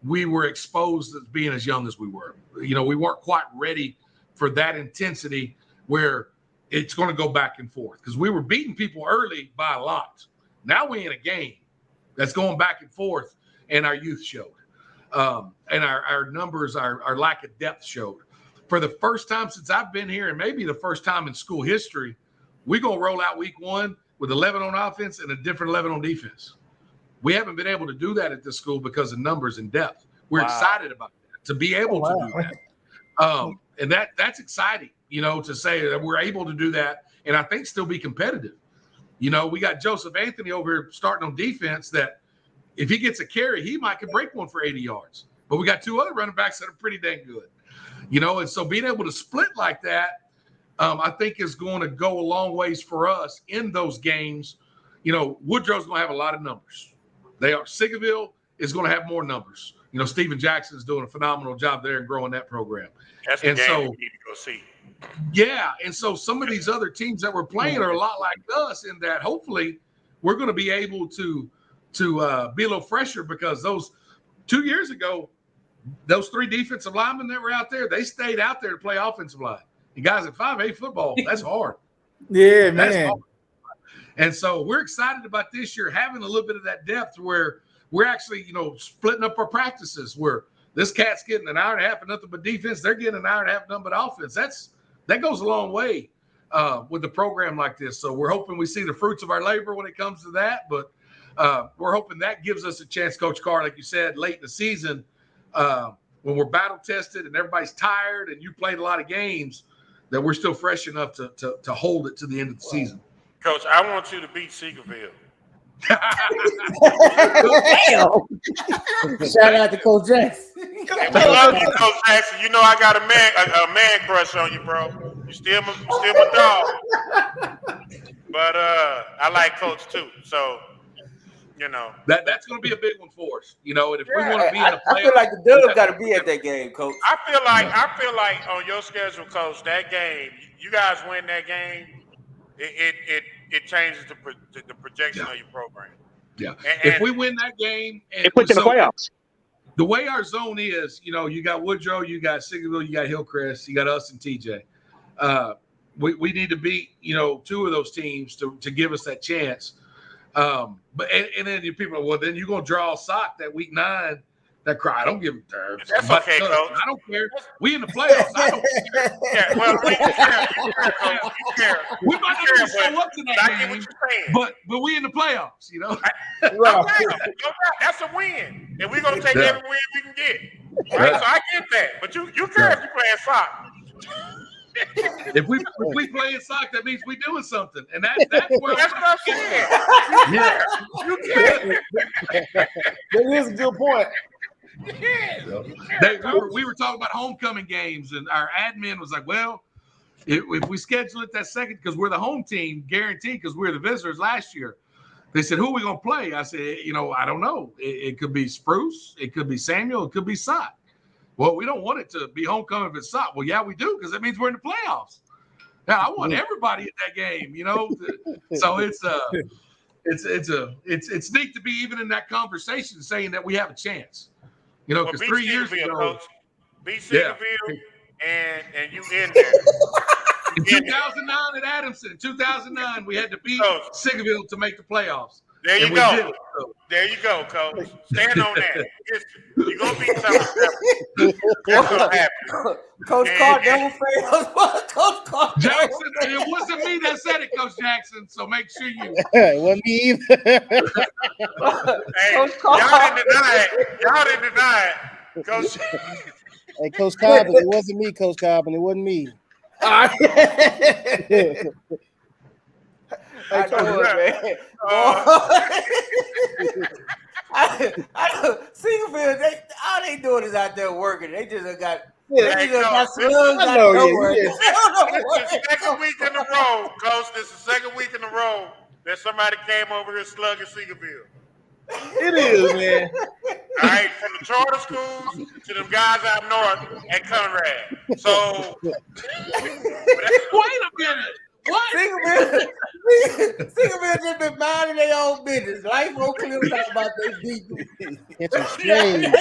we were exposed as being as young as we were. We weren't quite ready for that intensity where it's going to go back and forth because we were beating people early by a lot. Now we're in a game that's going back and forth, and our youth showed. And our numbers, our lack of depth showed. For the first time since I've been here, and maybe the first time in school history, we're going to roll out week 1 with 11 on offense and a different 11 on defense. We haven't been able to do that at this school because of numbers and depth. We're excited about that, to be able to do that. And that's exciting, to say that we're able to do that and I think still be competitive. We got Joseph Anthony over here starting on defense that if he gets a carry, he could break one for 80 yards. But we got 2 other running backs that are pretty dang good. And so being able to split like that, I think is going to go a long ways for us in those games. Woodrow's going to have a lot of numbers. Sigerville is going to have more numbers. Steven Jackson is doing a phenomenal job there and growing that program. That's the game we need to go see. Yeah, and so some of these other teams that we're playing are a lot like us in that hopefully we're going to be able to be a little fresher because those 2 years ago, those 3 defensive linemen that were out there, they stayed out there to play offensive line. And guys at 5A football, that's hard. Yeah, That's man. hard. And so we're excited about this year having a little bit of that depth where we're actually, splitting up our practices where this cat's getting an hour and a half of nothing but defense. They're getting an hour and a half of nothing but offense. That goes a long way with a program like this. So we're hoping we see the fruits of our labor when it comes to that. But we're hoping that gives us a chance, Coach Carr, like you said, late in the season, when we're battle tested and everybody's tired and you played a lot of games, that we're still fresh enough to hold it to the end of the season. Coach, I want you to beat Seagerville. Shout out to Coach Jackson. And we love you, Coach Jackson. You know I got a man crush on you, bro. You still my dog. But I like Coach too. So, that's going to be a big one for us. And if we want to be in a playoff, I feel like the Dubs got to be at that game, Coach. I feel like on your schedule, Coach, that game, you guys win that game, it changes the projection of your program. Yeah. If we win that game, and it puts in the playoffs. The way our zone is, you got Woodrow, you got Sigerville, you got Hillcrest, you got us and TJ. We need to beat, 2 of those teams to give us that chance. But then people are, well, then you're gonna draw a sock that week 9 that cry. I don't give a damn. That's okay, Coach. I don't care. We in the playoffs. I don't care. Yeah, well, we care. We might not even show up to that game, but we in the playoffs. That's a win, and we're gonna take every win we can get. Right? So I get that, but you care if you playing soccer. If we play in soccer, that means we doing something, and that's where that's what I'm saying. Yeah, you care. That is a good point. We were talking about homecoming games, and our admin was like, well, if we schedule it that second, because we're the home team, guaranteed, because we're the visitors last year. They said, who are we going to play? I said, I don't know. It could be Spruce. It could be Samuel. It could be Sock. Well, we don't want it to be homecoming if it's Sock. Well, yeah, we do, because that means we're in the playoffs. Now, I want everybody in that game, So it's neat to be even in that conversation saying that we have a chance. Because 3 years ago, Coach. Beat Seagerville, and you in there. In 2009 at Adamson, in 2009, we had to beat Seagerville to make the playoffs. There you go. There you go, Coach. Stand on that. You're going to beat something. That's going to happen. Coach Carr never fails. Coach Carr. Jackson, it wasn't me that said it, Coach Jackson, so make sure you. It wasn't me either. Hey, Coach Carr. Y'all didn't deny it. Coach. Hey, Coach Cobbin, it wasn't me, Coach Cobbin. It wasn't me. I know it, man. Seagerville, all they doing is out there working. They just got slugs out nowhere. This is the second week in a row, Coach. This is the second week in a row that somebody came over here slugging Seagerville. It is, man. All right, from the charter schools to them guys out north at Conrad. So, wait a minute. What? Seagerville just been minding their own business. Life Oak Cliff talking about their defense. It's a shame.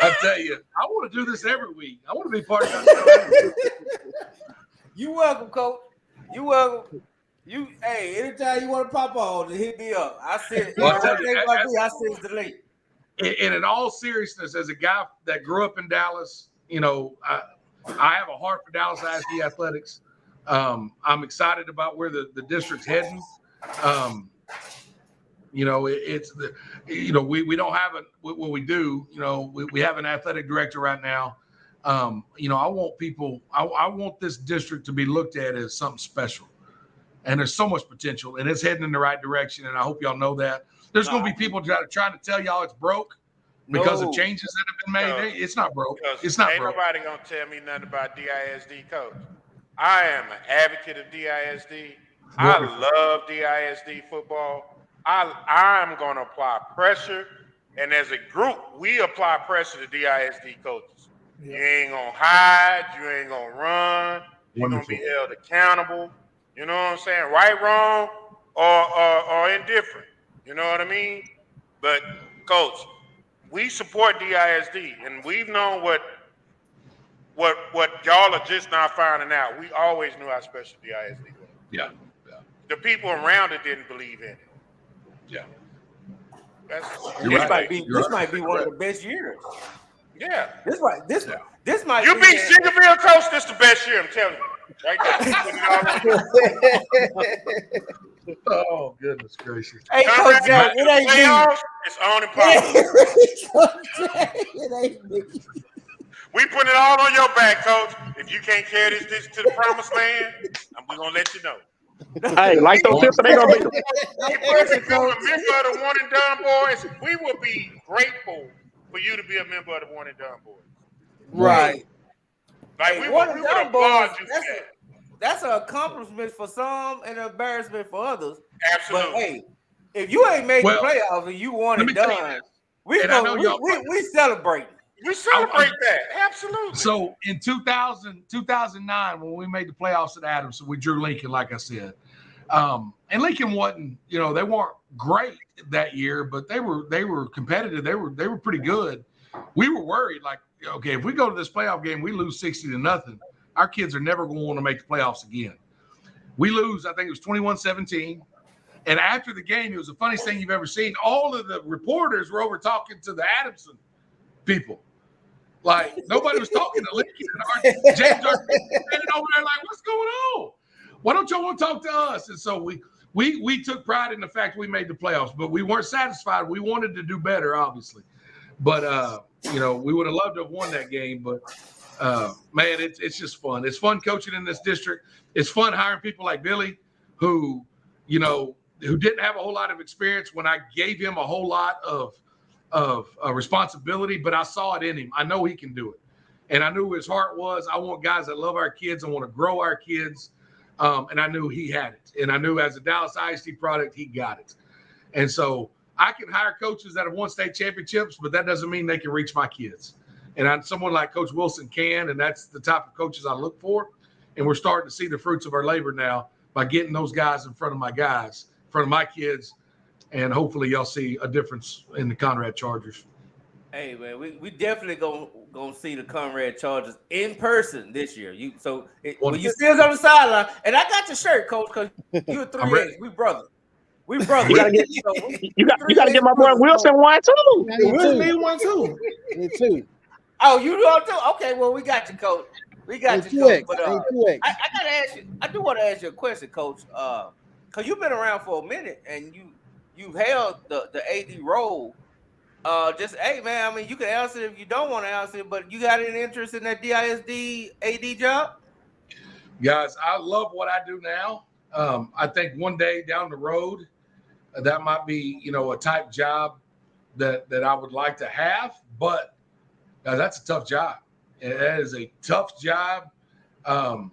I tell you, I want to do this every week. I want to be part of that. You welcome, Coach. You welcome. Hey, anytime you want to pop on, hit me up. I said, I said it's the late. And in all seriousness, as a guy that grew up in Dallas, I have a heart for Dallas ISD athletics. I'm excited about where the district's heading. We don't have what we do. We have an athletic director right now. I want this district to be looked at as something special. And there's so much potential, and it's heading in the right direction. And I hope y'all know that. There's going to be people trying to tell y'all it's broke because of changes that have been made. It's not broke. It's not broke. Ain't nobody going to tell me nothing about DISD, Coach. I am an advocate of DISD. I love DISD football. I'm going to apply pressure. And as a group, we apply pressure to DISD coaches. Yeah. You ain't going to hide. You ain't going to run. You're going to be held accountable. You know what I'm saying? Right, wrong, or indifferent. You know what I mean? But, Coach, we support DISD, and we've known what y'all are just not finding out. We always knew how special DISD was. Yeah. The people around it didn't believe in it. Yeah. This might be one of the best years. Yeah. This might. You beat Seagoville, Coach. This the best year. I'm telling you. Right there. Oh goodness gracious! Hey, Coach Jack, it ain't me. It's on and popping. It ain't me. We put it all on your back, Coach. If you can't carry this to the promised land, we're gonna let you know. Hey, like those tips, they gonna be. If you become a member of the One and Done Boys, we will be grateful for you to be a member of the One and Done Boys. Right. Like Hey, we One would and Done applaud Boys, you for that. That's an accomplishment for some and an embarrassment for others. Absolutely. But hey, if you ain't made the playoffs and you won and done, we celebrate. We celebrate that. Absolutely. So in 2009, when we made the playoffs at Adams, we drew Lincoln, like I said. And Lincoln wasn't, they weren't great that year, but they were competitive. They were pretty good. We were worried, like, okay, if we go to this playoff game, we lose 60-0. Our kids are never going to want to make the playoffs again. We lose, I think it was 21-17. And after the game, it was the funniest thing you've ever seen. All of the reporters were over talking to the Adamson people. Like, nobody was talking to Lincoln. James are standing over there like, what's going on? Why don't y'all want to talk to us? And so we took pride in the fact we made the playoffs, but we weren't satisfied. We wanted to do better, obviously. But, we would have loved to have won that game. But, man, it's just fun. It's fun coaching in this district. It's fun hiring people like Billy who didn't have a whole lot of experience when I gave him a whole lot of responsibility, but I saw it in him. I know he can do it. And I knew his heart was, I want guys that love our kids and want to grow our kids. And I knew he had it. And I knew as a Dallas ISD product, he got it. And so I can hire coaches that have won state championships, but that doesn't mean they can reach my kids. And someone like Coach Wilson can, and that's the type of coaches I look for. And we're starting to see the fruits of our labor now by getting those guys in front of my guys, in front of my kids. And hopefully y'all see a difference in the Conrad Chargers. Hey, man, we definitely gonna see the Conrad Chargers in person this year. When you still on the sideline, and I got your shirt, Coach, because you a 3X. We brothers. We brothers. You gotta get my boy Wilson one too. Wilson need one too. Me too. Oh, you do too? Okay, well, we got you, Coach. We got you, Coach. But I gotta ask you. I do want to ask you a question, Coach. Because you've been around for a minute, and you've held the AD role. Hey, man, I mean, you can answer it if you don't want to answer it, but you got any interest in that DISD AD job? Guys, I love what I do now. I think one day down the road, that might be, a type job that I would like to have, but that's a tough job. That is a tough job. To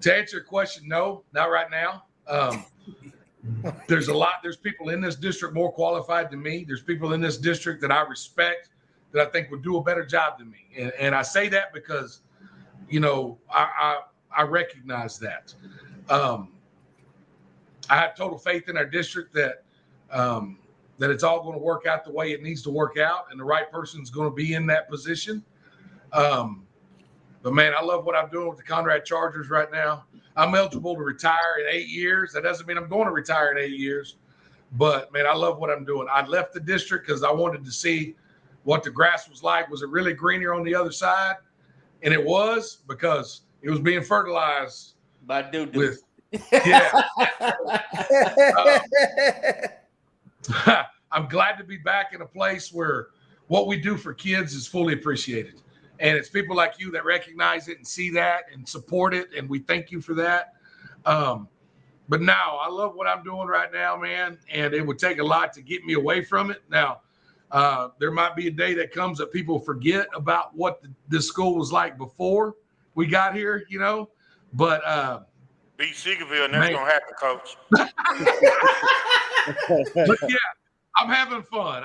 answer your question, no, not right now. There's people in this district more qualified than me. There's people in this district that I respect that I think would do a better job than me. And I say that because, I recognize that. I have total faith in our district that it's all going to work out the way it needs to work out, and the right person's going to be in that position. But man, I love what I'm doing with the Conrad Chargers right now. I'm eligible to retire in 8 years. That doesn't mean I'm going to retire in 8 years, but man, I love what I'm doing. I left the district because I wanted to see what the grass was like. Was it really greener on the other side? And it was, because it was being fertilized by doo-doo. I'm glad to be back in a place where what we do for kids is fully appreciated. And it's people like you that recognize it and see that and support it. And we thank you for that. But now I love what I'm doing right now, man. And it would take a lot to get me away from it. Now, there might be a day that comes that people forget about what this school was like before we got here, but beat Seagoville, and that's going to happen, Coach. But yeah, I'm having fun.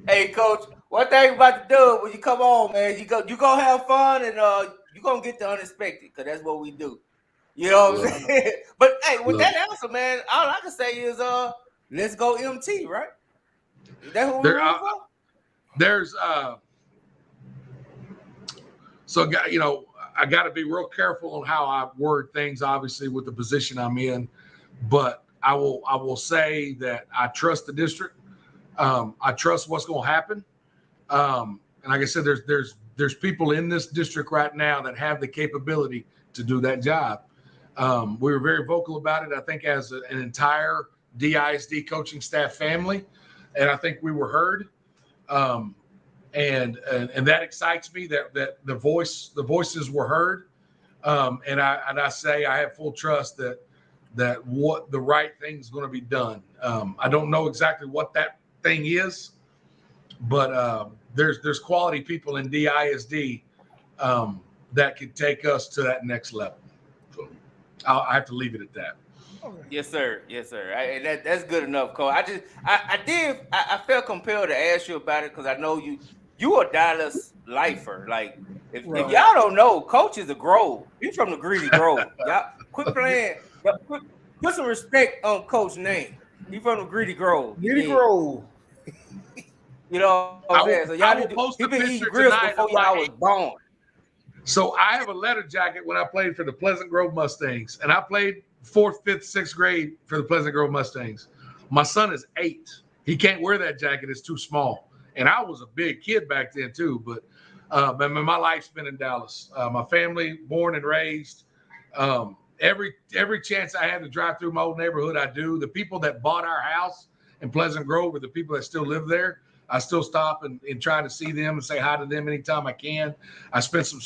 Hey, Coach, One thing about the dub, when you come on, man, you gonna have fun and you gonna get the unexpected, because that's what we do. You know what I'm saying? But hey, with that answer, man, all I can say is let's go MT, right? Is that what we're for? There's so you know, I got to be real careful on how I word things, obviously, with the position I'm in. But I will say that I trust the district. I trust what's going to happen. And like I said, there's people in this district right now that have the capability to do that job. We were very vocal about it, I think, as an entire DISD coaching staff family, and I think we were heard. And that excites me that the voices were heard. And I say I have full trust that what the right thing is going to be done. I don't know exactly what that thing is, but there's quality people in DISD that could take us to that next level. So I have to leave it at that. Yes, sir. Yes, sir. That's good enough, Cole. I felt compelled to ask you about it because I know you a Dallas lifer. Like if y'all don't know, Coach is a Grove. He's from the Greedy Grove. Y'all quit playing. Put some respect on Coach's name. He's from the Greedy Grove. Greedy Grove. You know what I'm saying? So y'all he been eating grills before y'all was born. So I have a letter jacket when I played for the Pleasant Grove Mustangs, and I played 4th, 5th, 6th grade for the Pleasant Grove Mustangs. My son is 8. He can't wear that jacket. It's too small. And I was a big kid back then too, but my life's been in Dallas. My family, born and raised. Every chance I have to drive through my old neighborhood, I do. The people that bought our house in Pleasant Grove are the people that still live there. I still stop and try to see them and say hi to them anytime I can. I spent some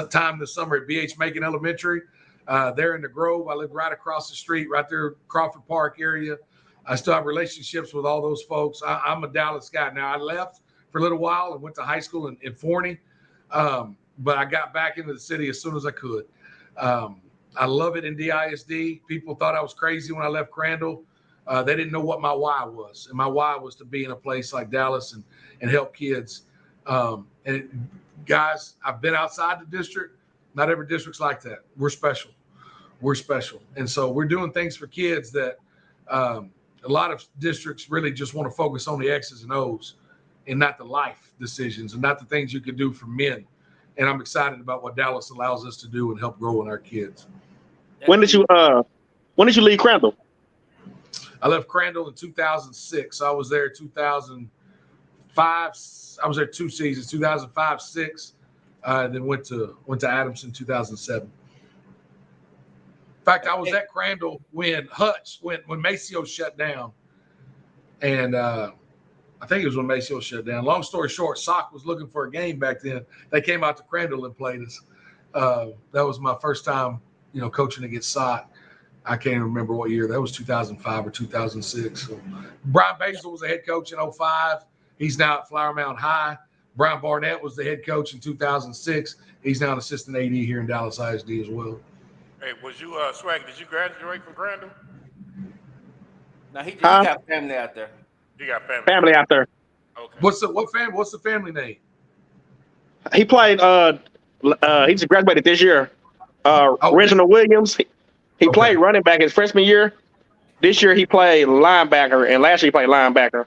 time this summer at BH Macon Elementary. There in the Grove. I live right across the street, right there, Crawford Park area. I still have relationships with all those folks. I'm a Dallas guy. Now, I left for a little while and went to high school in Forney, but I got back into the city as soon as I could. I love it in DISD. People thought I was crazy when I left Crandall. They didn't know what my why was, and my why was to be in a place like Dallas and help kids. And guys, I've been outside the district. Not every district's like that. We're special. We're special. And so we're doing things for kids that a lot of districts really just want to focus on the X's and O's and not the life decisions and not the things you could do for men. And I'm excited about what Dallas allows us to do and help grow in our kids. When did you leave Crandall? I left Crandall in 2006. I was there 2005. I was there 2 seasons, 2005, 6. Then went to Adamson 2007. In fact, I was at Crandall when Maceo shut down, and I think it was when Maceo shut down. Long story short, SOC was looking for a game back then. They came out to Crandall and played us. That was my first time, coaching against SOC. I can't even remember what year. That was 2005 or 2006. So Brian Basil was the head coach in 2005. He's now at Flower Mound High. Brian Barnett was the head coach in 2006. He's now an assistant AD here in Dallas ISD as well. Hey, was you Swag? Did you graduate from Crandall? No, he got family out there. He got family out there. Okay. What's the family name? He played. He just graduated this year. Reginald Williams. He played running back his freshman year. This year he played linebacker, and last year he played linebacker.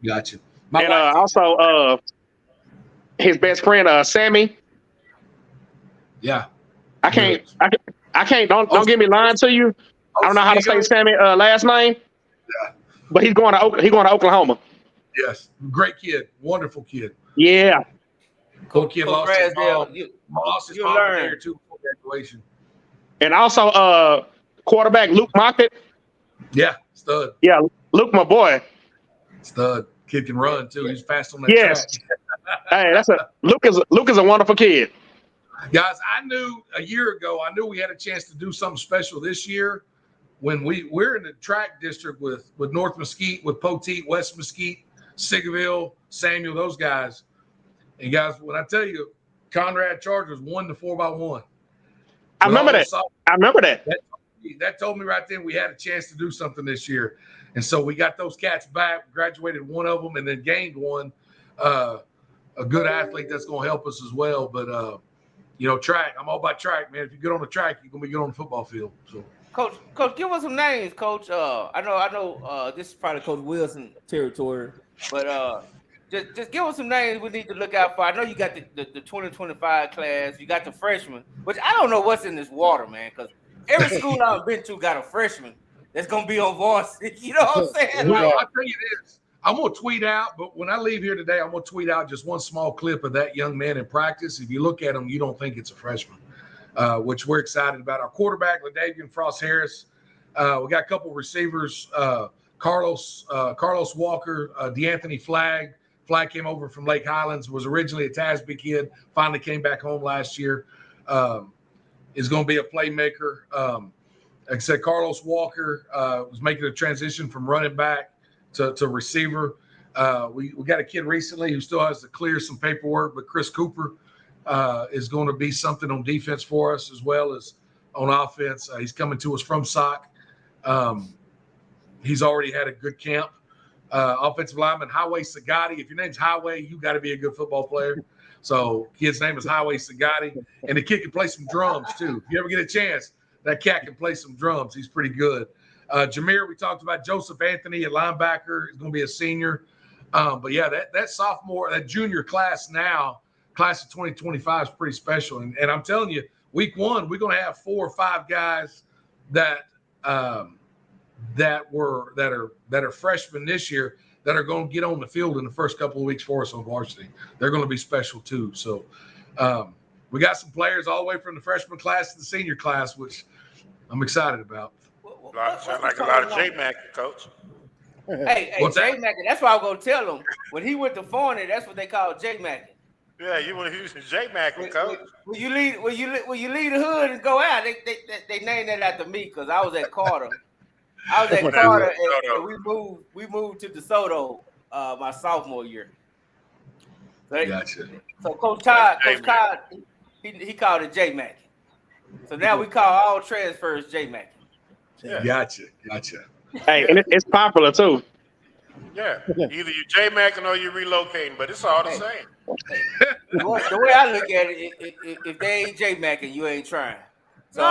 Gotcha. And also his best friend, Sammy. Yeah. I can't. Don't get me lying to you. I don't know how to say Sammy last name. Yeah. But he's going to Oklahoma. Yes. Great kid. Wonderful kid. Yeah. Cool kid. Lost his mom there too before graduation. And also quarterback Luke Mockett. Yeah, stud. Yeah, Luke, my boy. Stud. Kid can run too. He's fast on that track. Hey, Luke is a wonderful kid. Guys, I knew a year ago, we had a chance to do something special this year when we're in the track district with North Mesquite, with Poteet, West Mesquite, Sigerville, Samuel, those guys. And guys, when I tell you, Conrad Chargers won the 4x1. I remember that. That told me right then we had a chance to do something this year. And so we got those cats back, graduated one of them, and then gained one. a good athlete that's going to help us as well. But track. I'm all about track, man. If you get on the track, you're gonna be good on the football field. So, Coach, give us some names, Coach. I know. This is probably Coach Wilson territory, but just give us some names we need to look out for. I know you got the 2025 class. You got the freshmen, which I don't know what's in this water, man. Because every school I've been to got a freshman that's gonna be on varsity. You know what I'm saying? Well, I'll tell you this. I'm going to tweet out, but when I leave here today, I'm going to tweet out just one small clip of that young man in practice. If you look at him, you don't think it's a freshman, which we're excited about. Our quarterback, LaDavian Frost-Harris. We got a couple receivers, Carlos Walker, DeAnthony Flagg. Flagg came over from Lake Highlands, was originally a Tasby kid, finally came back home last year. Is going to be a playmaker. Like I said, Carlos Walker was making a transition from running back to receiver. We got a kid recently who still has to clear some paperwork, but Chris Cooper is going to be something on defense for us as well as on offense. He's coming to us from SOC. He's already had a good camp. Offensive lineman Highway Sagati. If your name's Highway, you got to be a good football player. So kid's name is Highway Sagati, and the kid can play some drums too. If you ever get a chance, that cat can play some drums. He's pretty good. Jameer, we talked about Joseph Anthony, a linebacker, is going to be a senior. But yeah, that sophomore, that junior class now, class of 2025 is pretty special. And I'm telling you, week one, we're going to have 4 or 5 guys that are freshmen this year that are going to get on the field in the first couple of weeks for us on varsity. They're going to be special too. So we got some players all the way from the freshman class to the senior class, which I'm excited about. Sound like a lot of J-Mac, Coach. Hey, J-Mac. That's why I'm gonna tell him when he went to Forney. That's what they call J-Mac. Yeah, you want to use J-Mac, Coach. When you leave the hood and go out, they named that after me because I was at Carter. And we moved to DeSoto my sophomore year. So, gotcha. So Coach Todd, he called it J-Mac. So now we call all transfers J-Mac. Yeah. Gotcha. Hey, and it's popular too. Yeah, either you J-Macking or you relocating, but it's all the same. The way I look at it, if they ain't J-Macking, you ain't trying. So, so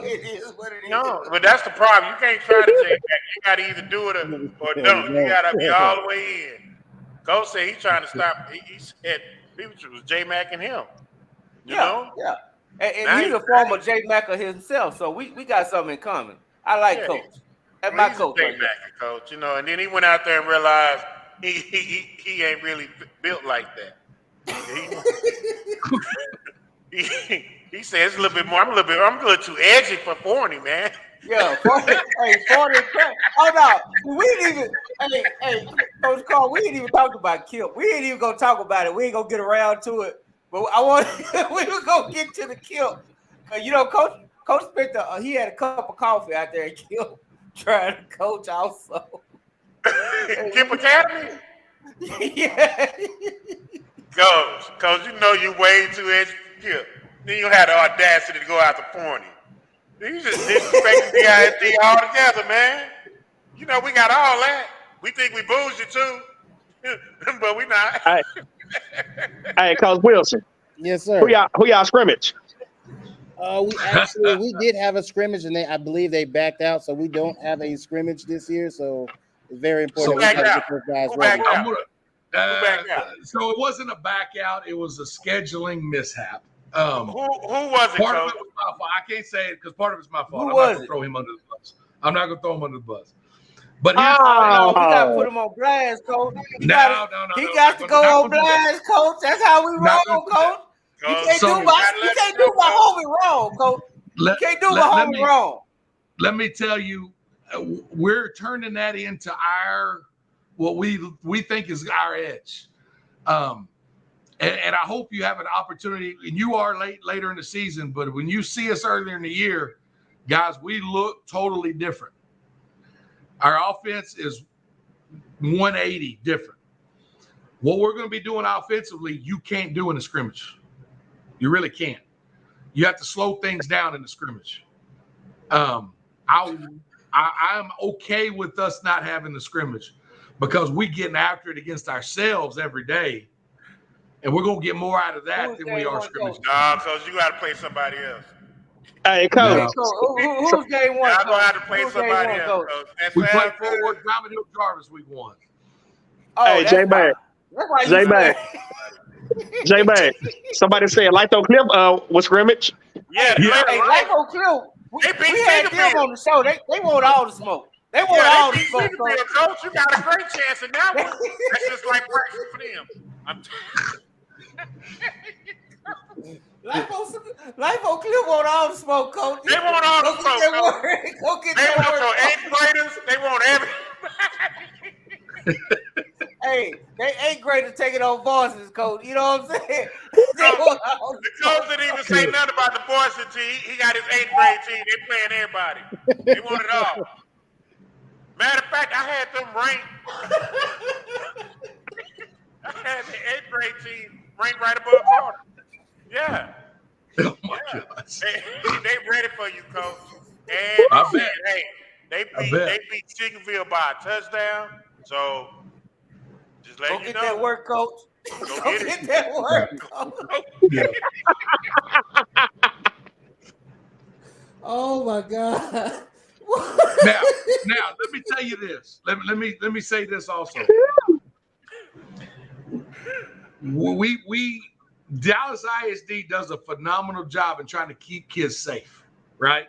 it is what it is. No, but that's the problem. You can't try to J-Mack. You got to either do it or don't. You got to be all the way in. Coach said he's trying to stop. He said people was J-Macking him. You know? Yeah. And he's a former J-Macker himself, so we got something in common. I like Coach. That's my coach. J-Macker, Coach. You know, and then he went out there and realized he ain't really built like that. He said it's a little bit more. I'm a little too edgy for Forney, man. Yeah, Forney. Oh no, we didn't even. Hey, Coach Carl, we didn't even talk about Kip. We ain't even gonna talk about it. We ain't gonna get around to it. But we were gonna get to the Kip. You know, Coach spent he had a cup of coffee out there at Kip trying to coach also. Kip Academy. Yeah. Coach, you know you way too edgy for Kip. Then you had the audacity to go out to Forney. You just disrespecting the ISD altogether, man. You know we got all that. We think we bougie too, but we not. Hey, Coach Wilson. Yes, sir. Who y'all scrimmage? We did have a scrimmage, and I believe they backed out, so we don't have a scrimmage this year. So it's very important. So So it wasn't a back out; it was a scheduling mishap. Who was it? Part of it was my fault. I can't say it because part of it's my fault. I'm not going to throw him under the bus. But we got to put him on blast, Coach. He got to go on blast, Coach. That's how we roll, Coach. You can't do my homie wrong, Coach. You can't do my homie wrong. Let me tell you, we're turning that into what we think is our edge. And I hope you have an opportunity, and you are later in the season, but when you see us earlier in the year, guys, we look totally different. Our offense is 180 different. What we're going to be doing offensively, you can't do in the scrimmage. You really can't. You have to slow things down in the scrimmage. I'm okay with us not having the scrimmage. because we're getting after it against ourselves every day. And we're going to get more out of that than we are scrimmage. Nah, Coach, you got to play somebody else. Hey, Coach. Who's game one? I'm going to have to play somebody else, Coach. We played forward, Diamond Hill Jarvis week 1. Oh, hey, J-Bag. J-Bag. J-Bag. Somebody said Litho Cliff was scrimmage. Yeah. Hey, Litho Cliff. We had them on the show. They want all the smoke. They want all the smoke. Coach, you got a great chance in that one. That's just like practice for them. Litho Cliff want all the smoke, Coach. They want all the smoke. Go get they that want work. your 8th graders. They want everybody. Hey, they 8th graders taking on voices, Coach. You know what I'm saying? The coach didn't even say nothing about the varsity team. He got his 8th grade team. They playing everybody. They want it all. Matter of fact, I had them ranked. I had the 8th grade team ranked right above Florida. Yeah. Oh my gosh. They ready for you, Coach. And I bet. Hey, they beat Chickenville by a touchdown. So just let Go you get know. that work, Coach. Go get that work, Coach. Yeah. Oh my God. Now, let me tell you this. Let me say this also. We Dallas ISD does a phenomenal job in trying to keep kids safe, right?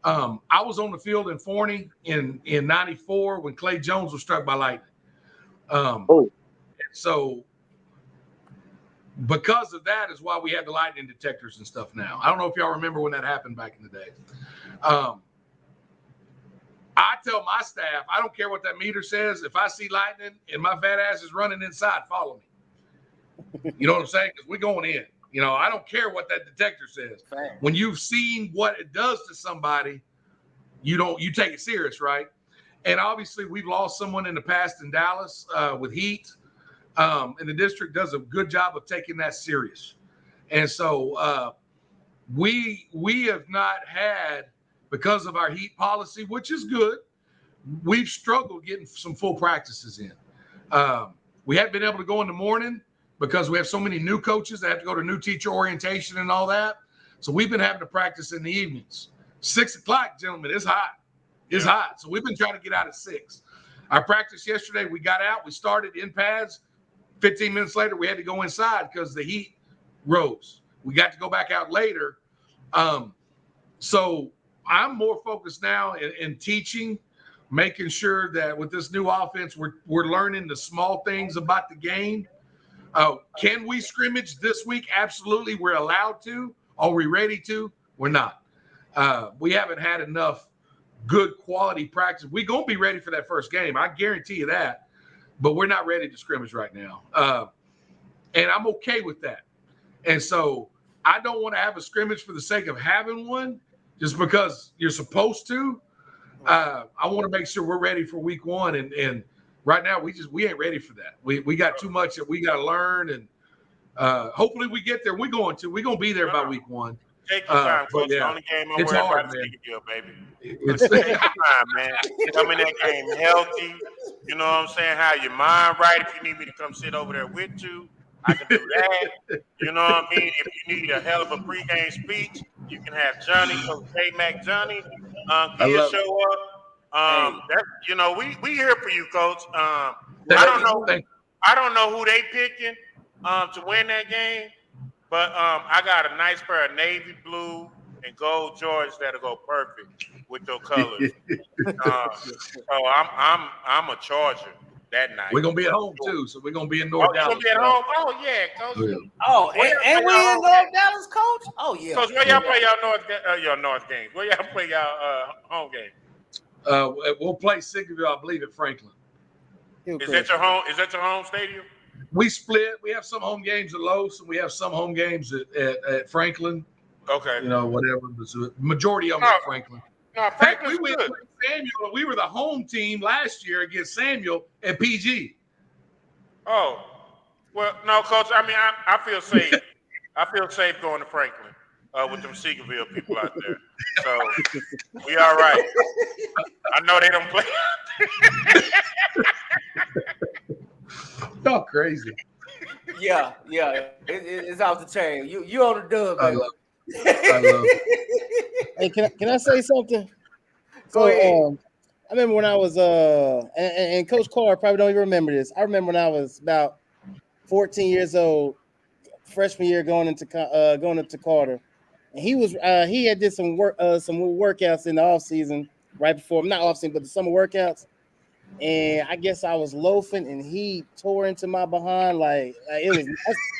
I was on the field in Forney in 94 when Clay Jones was struck by lightning. So because of that is why we have the lightning detectors and stuff now. I don't know if y'all remember when that happened back in the day. I tell my staff, I don't care what that meter says. If I see lightning and my fat ass is running inside, follow me. You know what I'm saying? Because we're going in. You know, I don't care what that detector says. When you've seen what it does to somebody, you take it serious, right? And obviously, we've lost someone in the past in Dallas with heat, and the district does a good job of taking that serious. And so we have not had, because of our heat policy, which is good, we've struggled getting some full practices in. We haven't been able to go in the morning because we have so many new coaches that have to go to new teacher orientation and all that. So we've been having to practice in the evenings. 6 o'clock, gentlemen, it's hot. It's hot. So we've been trying to get out at 6. Our practice yesterday, we got out, we started in pads. 15 minutes later, we had to go inside because the heat rose. We got to go back out later. So I'm more focused now in teaching, making sure that with this new offense, we're learning the small things about the game. Can we scrimmage this week? Absolutely. We're allowed to. Are we ready to? We're not. We haven't had enough good quality practice. We're going to be ready for that first game. I guarantee you that. But we're not ready to scrimmage right now. And I'm okay with that. And so I don't want to have a scrimmage for the sake of having one just because you're supposed to. I want to make sure we're ready for week 1. And right now, we ain't ready for that. We got too much that we got to learn. And hopefully we get there. We're going to be there by week 1. Take your time, Coach. Yeah, The only game I'm it's worried hard, about man. is Chickenville, baby. Take your time, man. Come in that game healthy. You know what I'm saying? Have your mind right. If you need me to come sit over there with you, I can do that. You know what I mean? If you need a hell of a pregame speech, you can have Johnny, Coach K-Mac Johnny. He'll show up. We here for you, Coach. I don't know who they picking to win that game. But I got a nice pair of navy blue and gold Jordans that'll go perfect with your colors. So I'm a Charger that night. We're gonna be at home too, so we're gonna be in North Dallas. Gonna be at home. Oh yeah, Coach. Oh, and we in North Dallas, Coach. Oh yeah. Coach, where y'all play your North games? Where y'all play y'all home games? We'll play Sigerville, I believe, at Franklin. Is that your home? Is that your home stadium? We split. We have some home games at Los, and we have some home games at Franklin. Okay. You know, whatever. The majority of them at Franklin. No, Franklin's we good. Samuel. We were the home team last year against Samuel at PG. Oh, well, no, Coach. I mean, I feel safe. I feel safe going to Franklin with them Seagoville people out there. So we all right. I know they don't play. Y'all crazy. Yeah. It's off the chain. You on the dub, I baby. love it. Hey, can I say something? Go ahead. I remember when I was and Coach Carr probably don't even remember this. I remember when I was about 14 years old, freshman year going up to Carter, and he had did some workouts in the off season right before, not off season, but the summer workouts. And I guess I was loafing, and he tore into my behind like it was.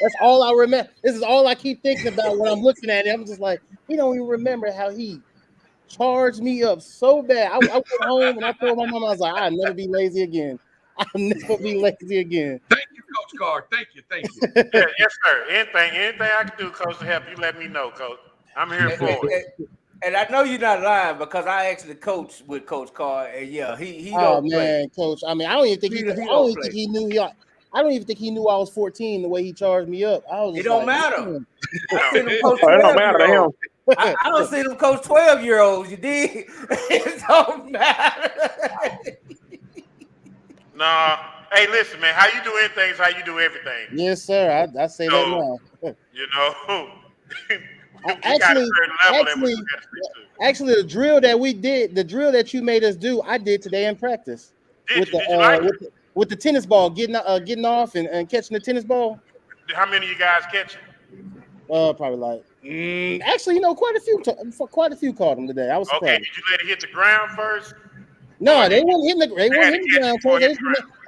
That's all I remember. This is all I keep thinking about when I'm looking at it. I'm just like, he don't even remember how he charged me up so bad. I went home and I told my mom, I was like, I'll never be lazy again. I'll never be lazy again. Thank you, Coach Carr. Thank you. Yeah, yes, sir. Anything I can do, Coach, to help you, let me know, Coach. I'm here for it. And I know you're not lying because I actually coached with Coach Carr, and yeah, he Oh don't man, play. Coach. I mean, I don't even think he knew. I don't even think he knew I was 14 the way he charged me up. I was. It Just don't like, matter. "Damn." I seen him coach It don't matter to him. I don't see them coach 12-year-olds. You did. It don't matter. Nah. Hey, listen, man. How you do anything is how you do everything. Yes, sir. I say that now. You know. Actually, the drill that we did, the drill that you made us do, I did today in practice. Did you like it? With the tennis ball, getting off and catching the tennis ball. How many of you guys catching? Probably like actually, quite a few caught them today. I was surprised. Okay, did you let it hit the ground first? No, they weren't hitting the ground.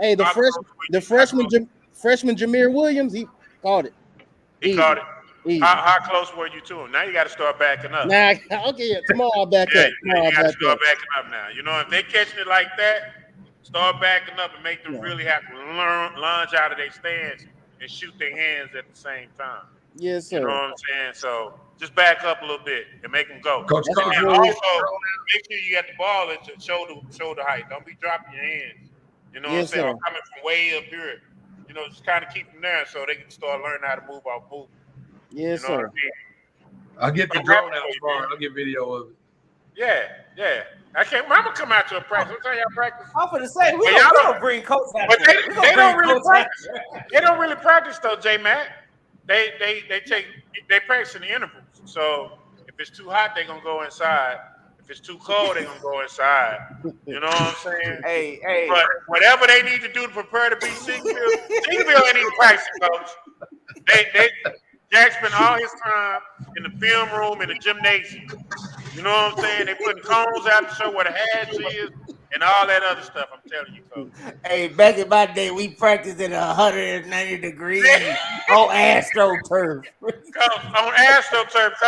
Hey, the freshman Jameer Williams, he caught it. He caught it. How close were you to him? Now you got to start backing up. Nah, okay, yeah, tomorrow I'll back up. You got to start backing up now. You know, if they catching it like that, start backing up and make them really have to lunge out of their stance and shoot their hands at the same time. Yes, sir. You know what I'm saying? So just back up a little bit and make them go. Coach Carr, and also make sure you got the ball at your shoulder height. Don't be dropping your hands. You know what I'm saying? I'm coming from way up here. You know, just kind of keep them there so they can start learning how to move off movement. Yes, you know sir. I'll get the drone out tomorrow. I'll get video of it. Yeah. I'm gonna come out to a practice. What time y'all practice? I'm gonna say we don't bring coach out. But they don't really practice. They don't really practice though, J Mac. They practice in the intervals. So if it's too hot, they're gonna go inside. If it's too cold, they're gonna go inside. You know what I'm saying? Hey. But whatever they need to do to prepare to be Seagill ain't even practicing, coach. Jack spent all his time in the film room in the gymnasium. You know what I'm saying? They putting cones out to show where the hash is and all that other stuff. I'm telling you, coach. Hey, back in my day, we practiced at 190 degrees on AstroTurf. Coach, on AstroTurf,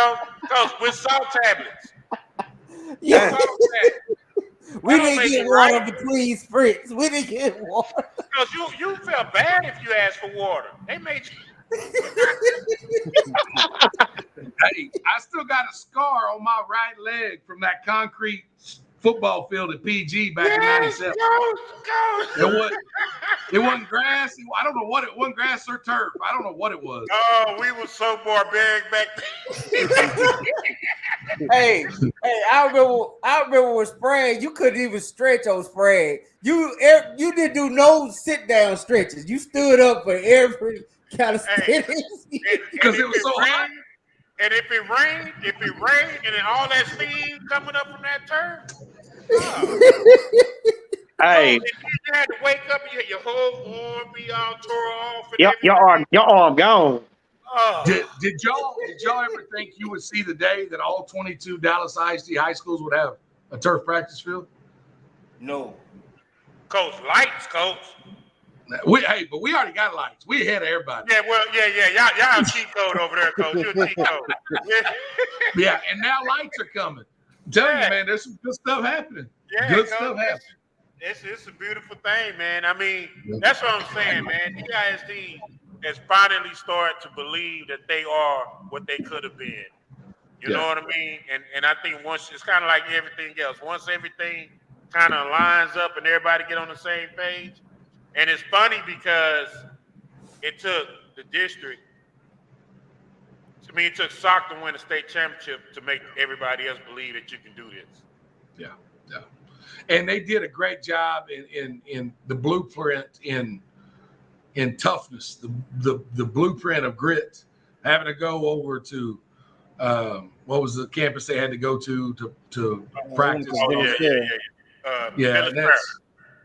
coach, with salt tablets. Yeah. We didn't get water between sprints. We didn't get water. Because you felt bad if you asked for water. They made you. Hey, I still got a scar on my right leg from that concrete football field at PG back in '97. It wasn't grass. I don't know what it wasn't, grass or turf. I don't know what it was. Oh, we were so barbaric back then. Hey, I remember with spraying, you couldn't even stretch on spraying. You didn't do no sit down stretches. You stood up for every kind of because it was so hot. And if it rained, and then all that steam coming up from that turf. Hey, you had to wake up and your whole arm be all tore off. And your arm gone. Did y'all ever think you would see the day that all 22 Dallas ISD high schools would have a turf practice field? No. Coach, lights, coach. But we already got lights. We ahead of everybody. Yeah, well, y'all cheat code over there, coach. You're a cheat code. Yeah, and now lights are coming. I'm telling you, man, there's some good stuff happening. Yeah, good stuff happening. It's a beautiful thing, man. I mean, that's what I'm saying, man. DISD has finally started to believe that they are what they could have been. You know what I mean? And I think once it's kind of like everything else. Once everything kind of lines up and everybody get on the same page. And it's funny because it took the district. I mean, it took Sock to win a state championship to make everybody else believe that you can do this. Yeah. And they did a great job in the blueprint in in toughness, the blueprint of grit, having to go over to what was the campus they had to go to practice?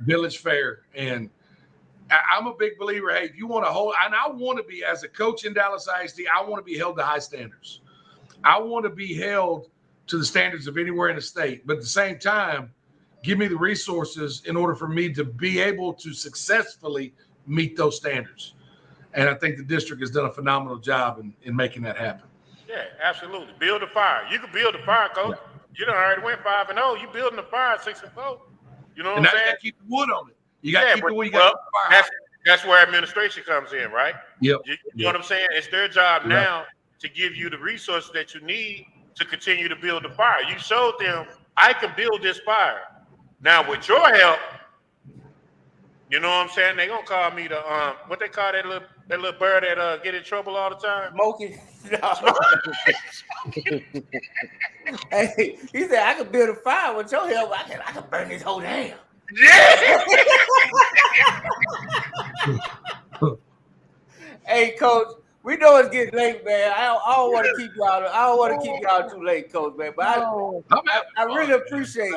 Village Fair. And I'm a big believer, hey, if you want to hold, and I want to be, as a coach in Dallas ISD, I want to be held to high standards. I want to be held to the standards of anywhere in the state. But at the same time, give me the resources in order for me to be able to successfully meet those standards. And I think the district has done a phenomenal job in making that happen. Yeah, absolutely. Build a fire. You can build a fire, coach. Yeah. You done already went 5-0. You building a fire 6-4. You know what I'm saying? You got to keep the wood on it. You got to keep the wood. That's where administration comes in, right? Yep. You know what I'm saying? It's their job now to give you the resources that you need to continue to build the fire. You showed them, I can build this fire. Now, with your help, you know what I'm saying? They gonna call me the what they call that little bird that get in trouble all the time? Smokey. Hey, he said I can build a fire with your help. I can burn this whole damn. Yeah. Hey, coach. We know it's getting late, man. I don't want to keep y'all. I don't want to keep y'all too late, coach, man. But I really appreciate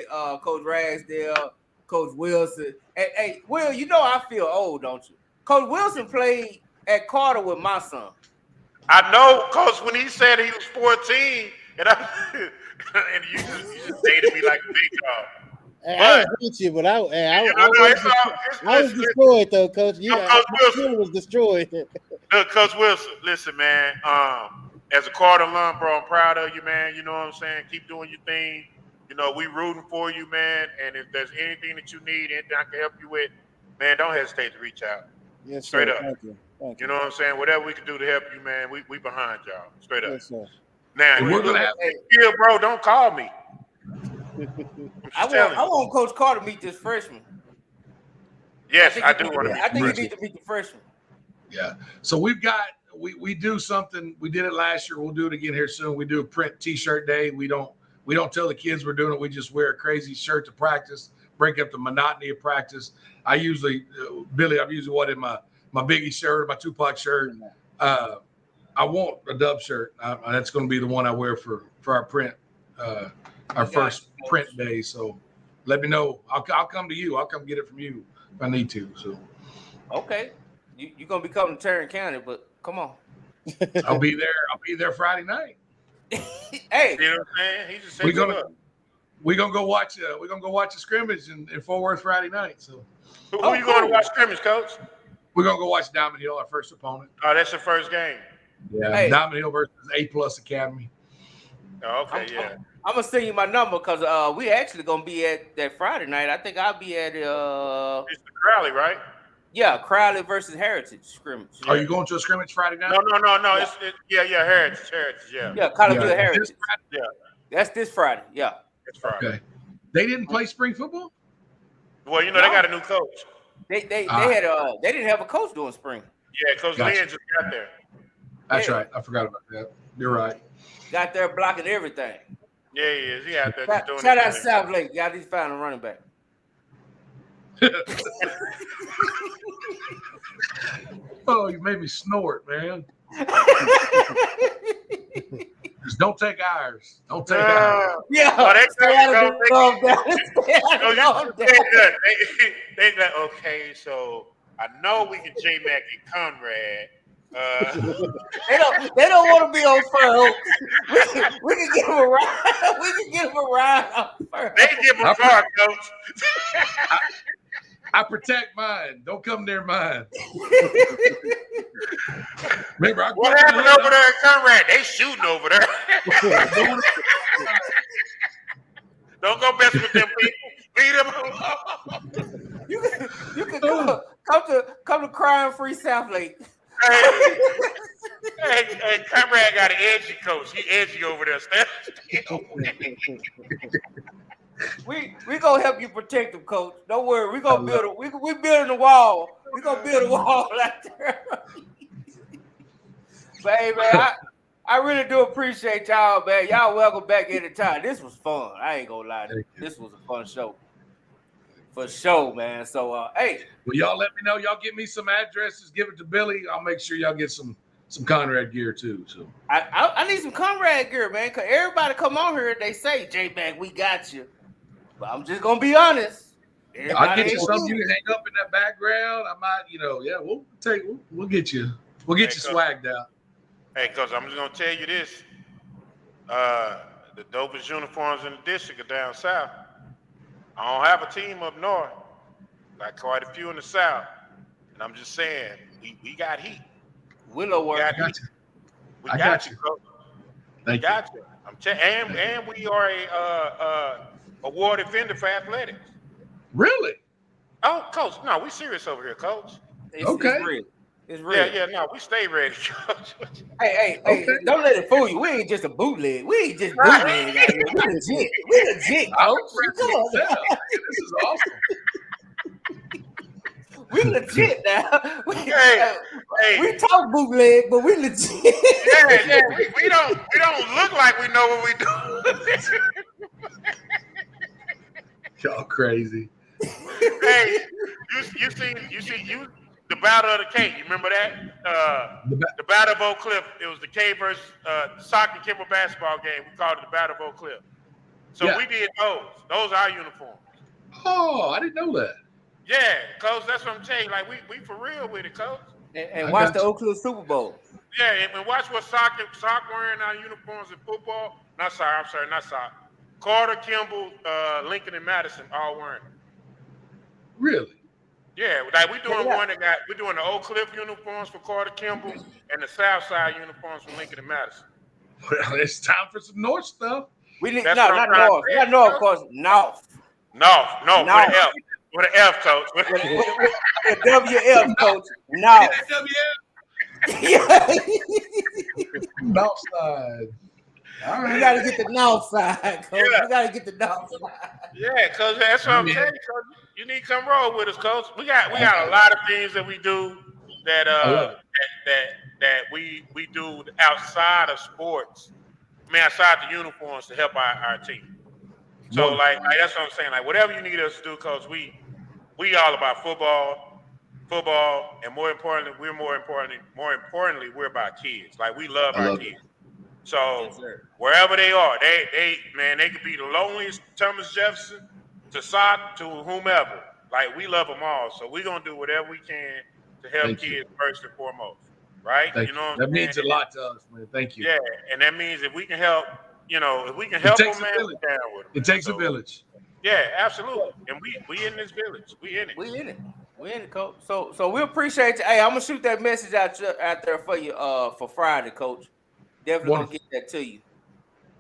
Coach Ragsdale, Coach Wilson. Hey, Will, you know I feel old, don't you? Coach Wilson played at Carter with my son. I know, Coach. When he said he was 14, and you just dated me like a big dog. I hate you, but I was destroyed though, Coach. My was destroyed. Look, Coach Wilson, listen, man. As a Carter alum, bro, I'm proud of you, man. You know what I'm saying? Keep doing your thing. You know, we rooting for you, man. And if there's anything that you need, anything I can help you with, man, don't hesitate to reach out. Yes, straight sir. up. Thank you. You know what I'm saying? Whatever we can do to help you, man, we behind y'all. Straight up. Yes, sir. Now, if we're gonna have to, bro, don't call me. I want Coach Carter to meet this freshman. Yes, I do want to meet. I think he needs to meet the freshman. Yeah. So we do something. We did it last year. We'll do it again here soon. We do a print T-shirt day. We don't tell the kids we're doing it. We just wear a crazy shirt to practice, break up the monotony of practice. I usually, Billy, I'm usually in my Biggie shirt, my Tupac shirt. I want a Dub shirt. That's going to be the one I wear for our print. Our first print day. So let me know. I'll come to you. I'll come get it from you if I need to. So okay, you're gonna be coming to Tarrant County, but come on. I'll be there. I'll be there Friday night. Hey, you know what I'm saying? He just said we're gonna go watch a scrimmage in Fort Worth Friday night. So who are you going to watch scrimmage, Coach? We're gonna go watch Diamond Hill, our first opponent. Oh, that's your first game. Yeah, hey. Diamond Hill versus A+ Academy. Oh, okay, yeah. I'm gonna send you my number because we actually gonna be at that Friday night. I think I'll be at it's the Crowley, right? Yeah, Crowley versus Heritage scrimmage. Are you going to a scrimmage Friday night? No. Yeah. It's Heritage, yeah. Yeah, Colorado Heritage. Yeah, that's this Friday. Yeah, it's Friday. Okay. They didn't play spring football? Well, they got a new coach. They didn't have a coach doing spring. Yeah, Coach Lynn just got there. That's right. I forgot about that. You're right. Got there blocking everything. Yeah, he is. He out there just doing shout out South Lake. Y'all need to find a running back. Oh, you made me snort, man. Just don't take ours. Don't take ours. Yeah. Oh, they like, okay, so I know we can J-Mac and Conrad. They don't want to be on Fur. We can give them a ride. We can give them a ride on Fur. They give them a car, Coach. I protect mine. Don't come near mine. Remember, what happened over there at Conrad? They shooting over there. Don't go mess with them people. Leave them alone. You can come to Crime Free South Lake. Hey, Conrad got an edgy coach. He edgy over there. We gonna help you protect them, Coach. Don't worry. We gonna build we building a wall. We gonna build a wall out there. But hey, man, I really do appreciate y'all, man. Y'all welcome back anytime. This was fun. I ain't gonna lie. This was a fun show. For sure, man. So, hey. Well, y'all let me know. Y'all give me some addresses. Give it to Billy. I'll make sure y'all get some Conrad gear too. So I need some Conrad gear, man. Cause everybody come on here, they say, J-Mac, we got you. But I'm just gonna be honest. I'll get you something you can hang up in that background. I might, we'll get you swagged out. Hey, Coach, I'm just gonna tell you this. The dopest uniforms in the district are down south. I don't have a team up north. Got quite a few in the south. And I'm just saying, we got heat. Willow work. We got you, Coach. We got you. And we are a award defender for athletics. Really? Oh, Coach, no, we serious over here, Coach. It's real. It's real. Yeah, no, we stay ready, Coach. Hey, don't let it fool you. We ain't just a bootleg. We ain't just bootleg. We legit. We legit, Coach. Come on. This is awesome. We legit now. We talk bootleg, but we legit. Yeah. We don't look like we know what we do. Y'all crazy. Hey, you see the Battle of the K. You remember that? The Battle of Oak Cliff. It was the K versus soccer Kimber basketball game. We called it the Battle of Oak Cliff. So we did those. Those are our uniforms. Oh, I didn't know that. Yeah, Coach, that's what I'm saying. Like we for real with it, Coach. And watch the Oak Cliff Super Bowl. Yeah, and watch what soccer wearing our uniforms in football. Not soccer. Carter, Kimball, Lincoln, and Madison all wearing it. Really? Yeah, like we're doing the Oak Cliff uniforms for Carter Kimball and the South Side uniforms for Lincoln and Madison. Well, it's time for some North stuff. We need not North. Not North, of course. North. No, with an F. With an F, Coach. With a WF, Coach. No. North side. All right. We got to get the North side, Coach. We got to get the North side. Yeah, Coach. That's what I'm saying, Coach. You need to come roll with us, Coach. We got a lot of things that we do that we do outside of sports. I mean, outside the uniforms to help our team. So like that's what I'm saying. Like whatever you need us to do, Coach, we all about football, and more importantly, we're about kids. Like we love our kids. So wherever they are, they could be the loneliest Thomas Jefferson to Sock to whomever. Like we love them all. So we're gonna do whatever we can to help kids first and foremost. Right? Thank you. That means a lot to us, man. Thank you. Yeah, and that means if we can help, if we can help them, man, we're down with them. It takes a village. Yeah, absolutely. And we in this village. We in it. We in it, Coach. So we appreciate you. Hey, I'm gonna shoot that message out there for you for Friday, Coach. Definitely gonna get that to you.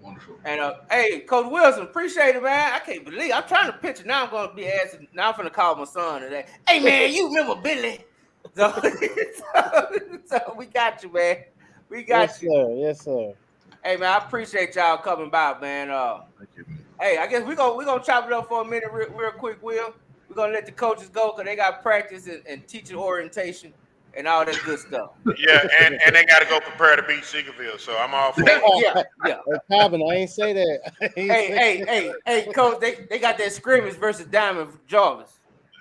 Wonderful. And hey, Coach Wilson, appreciate it, man. I can't believe I'm trying to picture. Now I'm gonna be asking. Now I'm gonna call my son today. Hey, man, you remember Billy? So we got you, man. We got you. Yes, sir. Hey, man, I appreciate y'all coming by, man. Thank you, man. Hey, I guess we're gonna chop it up for a minute real quick, Will. We're gonna let the coaches go because they got practice and teaching orientation and all that good stuff. Yeah, and they got to go prepare to beat Seagerville, so I'm all for it. Yeah. Hey, Calvin, I ain't say that. Hey, Coach, they got that scrimmage versus Diamond Jarvis.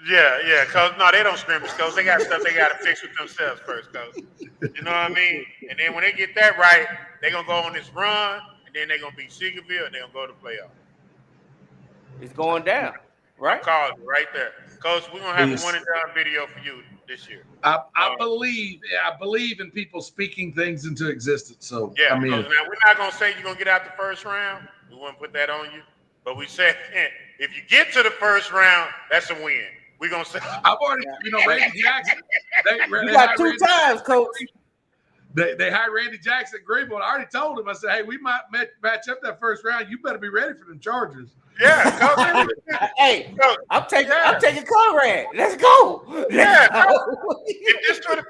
Yeah, Coach. No, they don't scrimmage, Coach. They got stuff they got to fix with themselves first, Coach. You know what I mean? And then when they get that right, they're going to go on this run, and then they're going to beat Seagerville, and they're going to go to the playoff. It's going down, right? I'm calling it right there. Coach, we're going to have a one-and-done video for you this year. I believe in people speaking things into existence. So, yeah, I mean, now we're not going to say you're going to get out the first round. We wouldn't put that on you. But we said if you get to the first round, that's a win. We're going to say. I've already, Randy Jackson. You got two times, Coach. They hired Randy Jackson at Greenville. I already told him, I said, hey, we might match up that first round. You better be ready for them Chargers. Yeah, Coach. Hey, I'm taking Conrad. Let's go. If this 25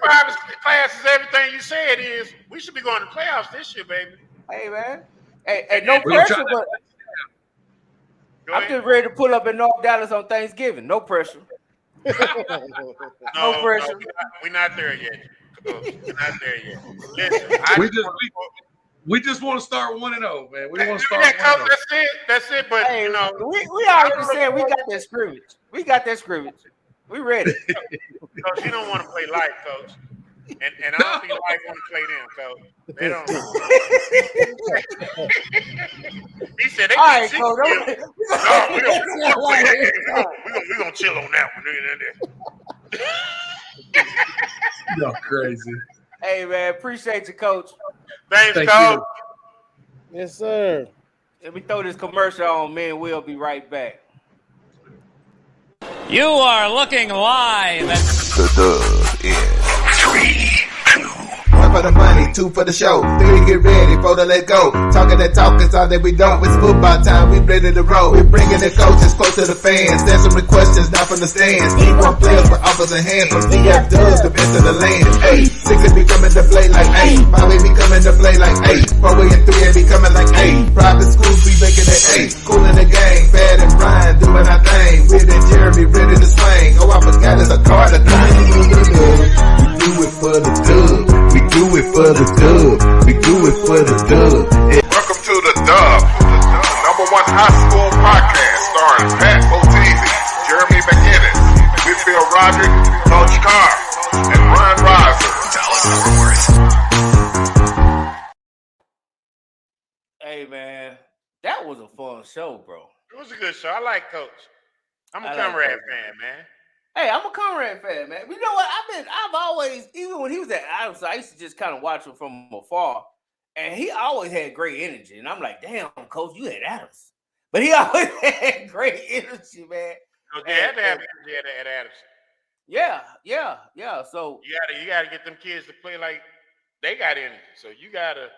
class is everything you say it is, we should be going to playoffs this year, baby. Hey, man. Hey, no pressure, but I'm just ready to pull up in North Dallas on Thanksgiving. No pressure. No pressure. We're not there yet. We're not there yet. Listen, We just want to start 1-0, man. We want to start Yeah, 1-0. Coach, that's it. But Hey, you know, we already said we got that scrimmage. We got that scrimmage. We ready. Coach, you don't want to play life, Coach. And I don't think life want to play them, Coach. They don't. He said they All right, can Coach. we gonna chill on that one. You're crazy. Hey, man, appreciate you, Coach. Thanks, Thank Coach. you. Yes, sir. Let me throw this commercial on, man. We'll be right back. You are looking live at The Dub is 3, 2. 1 for the money, 2 for the show, 3 get ready, 4 to let go. Talking that talk is all that we don't. It's football time, we ready to roll. We bringing the coaches close to the fans, answering questions down from the stands. Keep on players with offers in hand from DF Dubs, the best of the land. Hey, 6 be coming to play like 8, 5 be coming to play like 8, 4 and 3 and be coming like 8. Private schools be making it 8. Cool in the gang, Bad and Brian doing our thing. Weird and Jeremy ready to swing. Oh, I forgot it's a card of thing. We do it for the dub. We do it for the dub. We do it for the dub. Welcome to the Dub, the #1 high school podcast starring Pat Motizi, Jeremy McInnes, Whitfield Roderick, Coach Carr, and Ron Riser. Hey, man, that was a fun show, bro. It was a good show. I like Coach. I'm a I like Conrad Coach. fan, man. Hey, I'm a Conrad fan, man. You know what? I've always, even when he was at Adams, I used to just kind of watch him from afar, and he always had great energy. And I'm like, damn, Coach, you had Adams, but he always had great energy, man. So they had to have energy at Addison. Yeah. So You gotta get them kids to play like they got energy. So you gotta,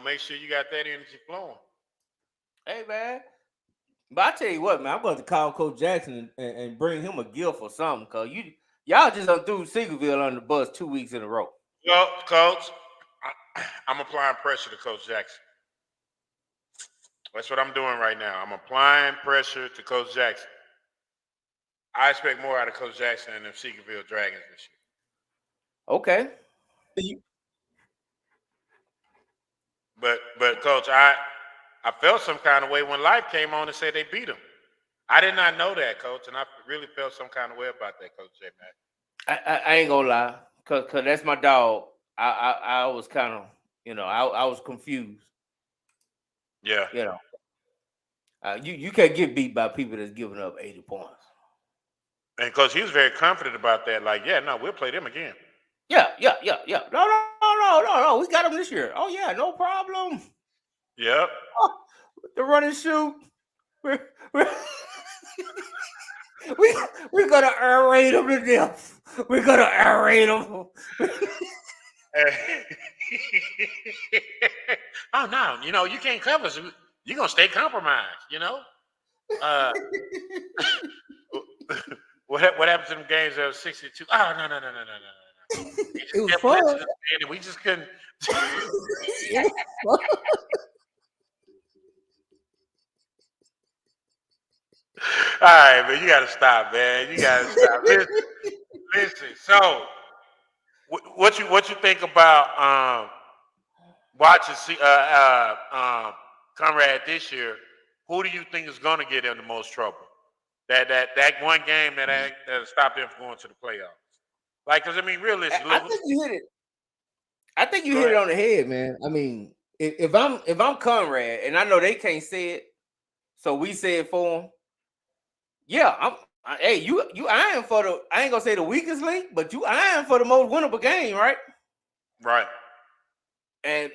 make sure you got that energy flowing. hey, man. But I tell you what, man, I'm going to call Coach Jackson and bring him a gift or something, cause y'all just threw Seagoville on the bus 2 weeks in a row. Well, Coach, I'm applying pressure to Coach Jackson. That's what I'm doing right now. I'm applying pressure to Coach Jackson. I expect more out of Coach Jackson than the Seagoville Dragons this year. Okay. But Coach, I felt some kind of way when Life came on and said they beat him. I did not know that, Coach, and I really felt some kind of way about that, Coach J. Mac. I ain't gonna lie, cause that's my dog. I was kind of, I was confused. Yeah. You can't get beat by people that's giving up 80 points. And Coach, he was very confident about that. Like, we'll play them again. Yeah. No. We got them this year. Oh yeah, no problem. Yep. The run and shoot. We're gonna aerate them to death. We're gonna aerate them. Oh no, you can't cover. So you're gonna stay compromised. What happens in the games that was 62? Oh no. It was fun. And we just couldn't. All right, man, you got to stop, man. You got to stop. Listen. So, what you think about watching Conrad this year? Who do you think is going to get in the most trouble? That one game that stopped them from going to the playoffs. Like, because realistically, I think you hit it. I think you hit it on the head, man. I mean, if I'm Conrad, and I know they can't say it, so we say it for them. Yeah, you eyeing for the, I ain't gonna say the weakest link, but you eyeing for the most winnable game, right? Right. And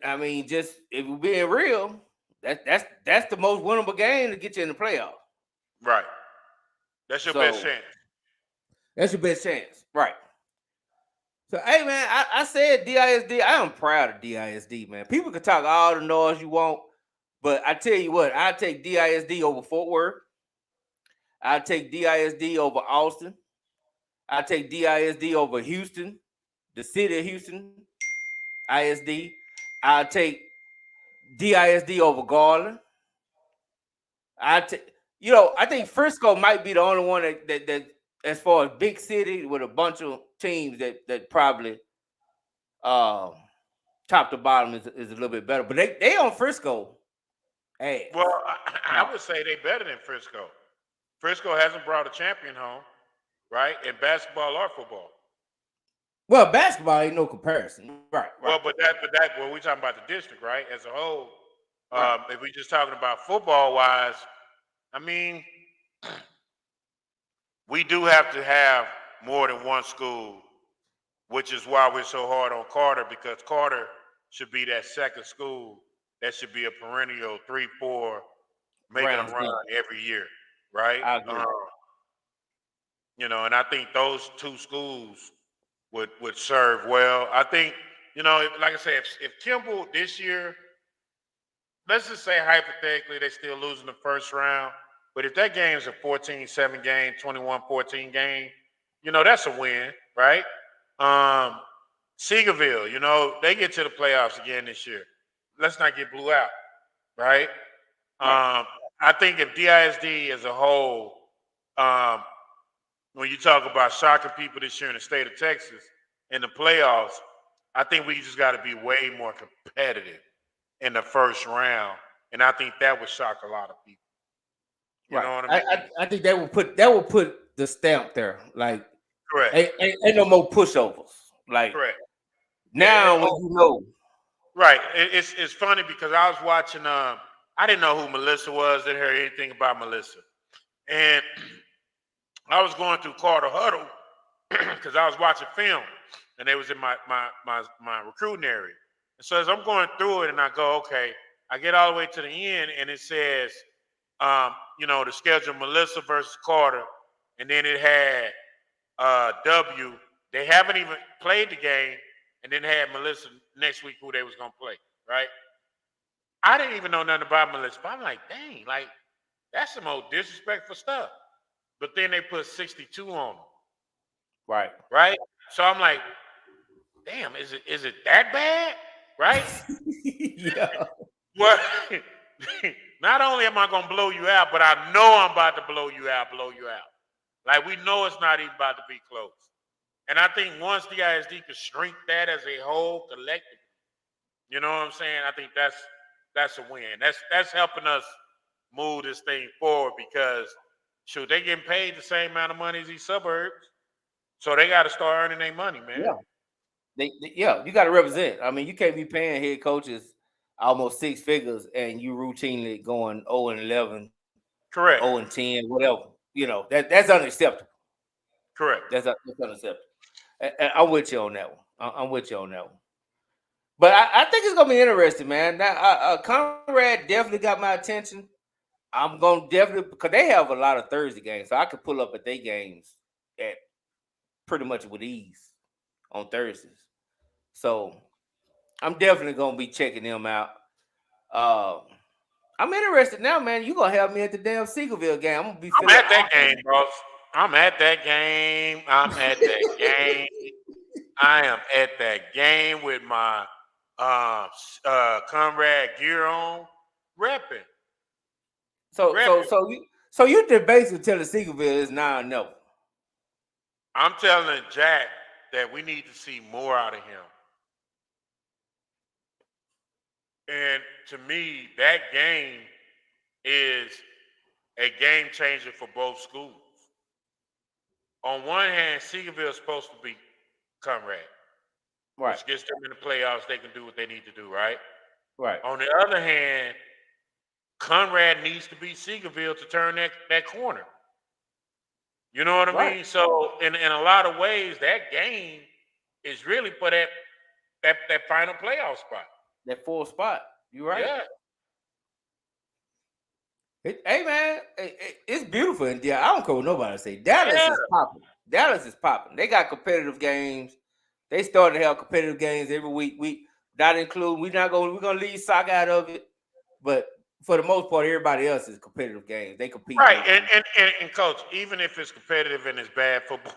I mean, just if we're being real, that's the most winnable game to get you in the playoffs. Right. That's your best chance. That's your best chance, right? So, hey, man, I said DISD. I am proud of DISD, man. People can talk all the noise you want, but I tell you what, I take DISD over Fort Worth. I take DISD over Austin. I take DISD over Houston, the city of Houston, ISD. I take DISD over Garland. I think Frisco might be the only one that as far as big city with a bunch of teams that probably top to bottom is a little bit better. But they on Frisco. Hey. Well, I would say they better than Frisco. Frisco hasn't brought a champion home, right? In basketball or football. Well, basketball ain't no comparison. Right. Well, but we're talking about the district, right? As a whole. If we're just talking about football wise, I mean, we do have to have more than one school, which is why we're so hard on Carter, because Carter should be that second school that should be a perennial 3-4 making a run every year, right? I agree. You know, and I think those two schools would serve well. I think, you know, like I said, if Kimball this year, let's just say hypothetically they're still losing the first round, but if that game's a 14-7 game, 21-14 game, you know, that's a win, right? Seagoville, you know, they get to the playoffs again this year. Let's not get blew out, right? I think if DISD as a whole, when you talk about shocking people this year in the state of Texas in the playoffs, I think we just got to be way more competitive in the first round, and I think that would shock a lot of people. You know what I mean? I think that will put the stamp there. Like, correct. Ain't no more pushovers. Like, correct. Now, when you know, right? It's funny because I was watching. I didn't know who Melissa was. Didn't hear anything about Melissa, and I was going through Carter Huddle because I was watching film, and they was in my recruiting area. And so as I'm going through it, and I go, okay, I get all the way to the end, and it says, you know, the schedule Melissa versus Carter, and then it had W. They haven't even played the game, and then had Melissa next week who they was gonna play, right? I didn't even know nothing about Melissa, but I'm like, dang, like that's some old disrespectful stuff. But then they put 62 on them. Right. Right? So I'm like, damn, is it that bad? Right? Yeah. Well, not only am I gonna blow you out, but I know I'm about to blow you out. Like we know it's not even about to be close. And I think once the ISD could shrink that as a whole collectively, you know what I'm saying? I think that's a win. That's helping us move this thing forward because shoot, they getting paid the same amount of money as these suburbs. So they gotta start earning their money, man. Yeah. You gotta represent. I mean, you can't be paying head coaches almost 6 figures and you routinely going 0-11, correct, 0-10, whatever. You know, that's unacceptable. Correct. That's unacceptable. And I'm with you on that one. I'm with you on that one. But I think it's gonna be interesting, man. Now, Conrad definitely got my attention. I'm gonna definitely because they have a lot of Thursday games, so I could pull up at their games at pretty much with ease on Thursdays. So I'm definitely gonna be checking them out. I'm interested now, man. You gonna have me at the damn Seagoville game? I'm gonna be. I'm at that game, bro. I'm at that game. I am at that game with my Conrad gear on, repping. So you just basically telling Seagoville is 9-0. I'm telling Jack that we need to see more out of him. And to me, that game is a game changer for both schools. On one hand, Seagoville is supposed to beat Conrad, right? Which gets them in the playoffs. They can do what they need to do, right? Right. On the other hand, Conrad needs to beat Seagoville to turn that corner. You know what I mean? So in a lot of ways, that game is really for that final playoff spot. That 4th spot. You right. Yeah. Hey man, it's beautiful in Dallas. I don't care what nobody say. Dallas is popping. Dallas is popping. They got competitive games. They started to have competitive games every week. We're gonna leave soccer out of it, but for the most part, everybody else is competitive games. They compete. Right, and coach, even if it's competitive and it's bad football.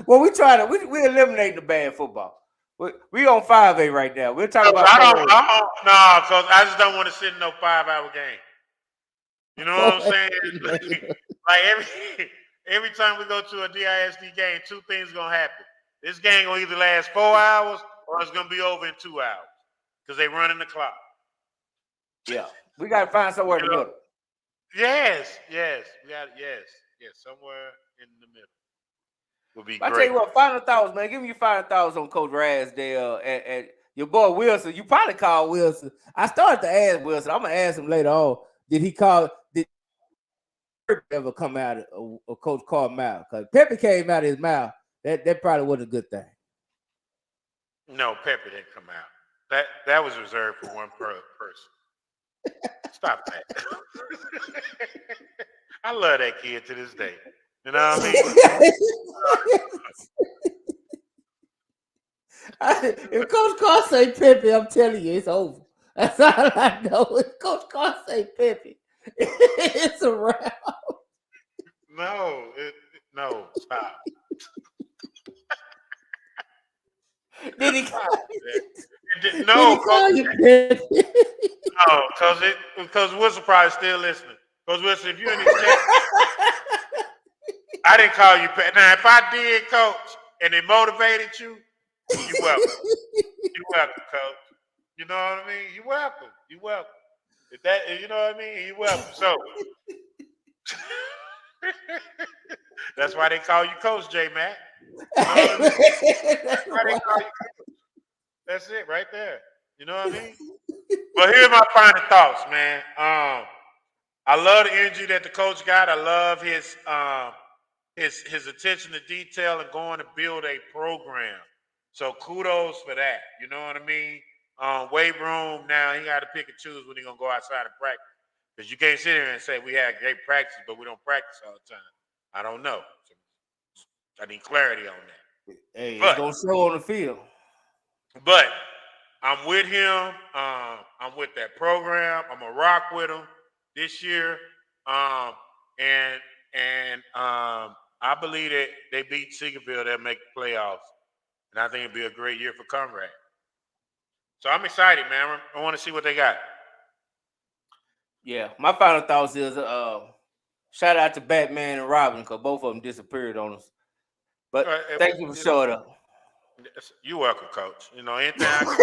Well, we eliminate the bad football. We on 5A right now. We're talking about. Because I just don't want to sit in no 5-hour game. You know what I'm saying? Like every time we go to a DISD game, 2 things gonna happen. This game gonna either last 4 hours or it's gonna be over in 2 hours because they running the clock. Yeah, we gotta find somewhere in the middle. Yes, we got somewhere in the middle. Will be I great. tell you what, final thoughts, man. Give me your final thoughts on Coach Ragsdale and your boy Wilson. You probably called Wilson. I started to ask Wilson. I'm gonna ask him later on. Did he ever come out of Coach Carr's mouth? Because Pepe came out of his mouth. That probably wasn't a good thing. No, Pepe didn't come out. That was reserved for one person. Stop that. I love that kid to this day. You know what I mean? If Coach Carr say Pepe, I'm telling you, it's over. That's all I know. If Coach Carr say Pepe, it's a wrap. No, stop. Did he No, call you Pepe? No, because Wilson probably still listening. Because Wilson, if you in these I didn't call you Pepe. Now, if I did, Coach, and it motivated you, you're welcome. You're welcome, Coach. You know what I mean? You're welcome. You're welcome. If that, you know what I mean? You're welcome. So that's why they call you Coach J Mac. You know what I mean? That's why they call you Coach. That's it right there. You know what I mean? But here's my final thoughts, man. I love the energy that the coach got. I love his attention to detail and going to build a program. So kudos for that. You know what I mean? Weight room now, he got to pick and choose when he's going to go outside and practice. Because you can't sit here and say we had great practice, but we don't practice all the time. I don't know. So I need clarity on that. Hey, it's going to show on the field. But I'm with him. I'm with that program. I'm going to rock with him this year. I believe that they beat Seagerville, they'll make the playoffs. And I think it'll be a great year for Conrad. So I'm excited, man. I want to see what they got. Yeah, my final thoughts is shout out to Batman and Robin because both of them disappeared on us. But thank you for showing up. You're welcome, Coach. You know, anything I can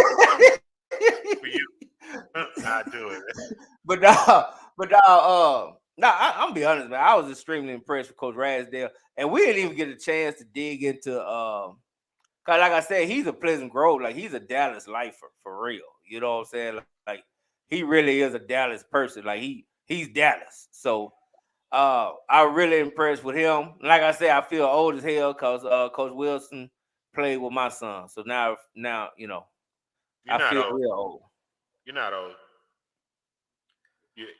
do for you, I do it. But I'm gonna be honest, man. I was extremely impressed with Coach Ragsdale, and we didn't even get a chance to dig into cause like I said, he's a Pleasant Grove, like he's a Dallas lifer for real. You know what I'm saying? Like he really is a Dallas person. Like he's Dallas. So I'm really impressed with him. Like I said, I feel old as hell because Coach Wilson played with my son. So now you know, I feel real old. You're not old.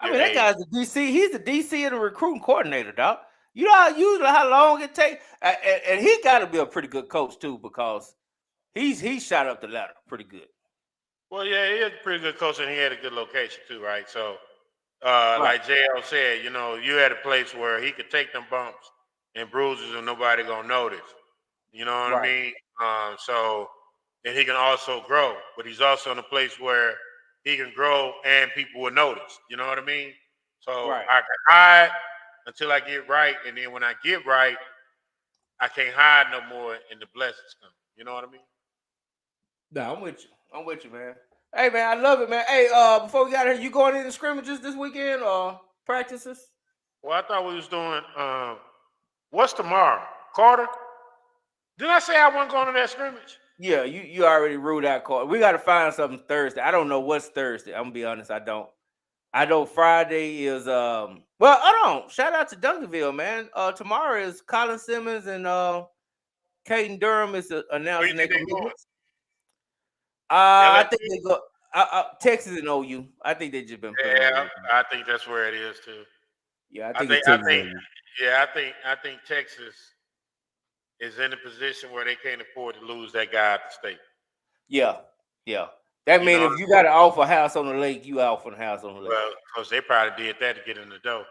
I mean, that guy's the DC. He's the DC and the recruiting coordinator, dog. You know usually how long it takes, and he got to be a pretty good coach too because he's shot up the ladder pretty good. Well, yeah, he is a pretty good coach, and he had a good location too, right? So, like JL said, you know, you had a place where he could take them bumps and bruises, and nobody gonna notice. You know what I mean? So, and he can also grow, but he's also in a place where he can grow and people will notice. You know what I mean? So I can hide until I get right, and then when I get right, I can't hide no more, and the blessings come. You know what I mean? No, I'm with you, man. Hey, man, I love it, man. Hey, before we got here, you going into scrimmages this weekend or practices? Well, I thought we was doing. What's tomorrow, Carter? Did I say I wasn't going to that scrimmage? Yeah, you already ruled out Carter. We got to find something Thursday. I don't know what's Thursday. I'm gonna be honest. I don't. I know Friday is well, hold on. Shout out to Duncanville, man. Tomorrow is Colin Simmons and Caden Durham is announcing their commitments. I think they go Texas and OU. I think they just been playing. Yeah, I think that's where it is too. Yeah, I think Texas is in a position where they can't afford to lose that guy at the state. Yeah. That means if you got to offer a house on the lake, you offer a house on the lake. Well, because they probably did that to get in the door.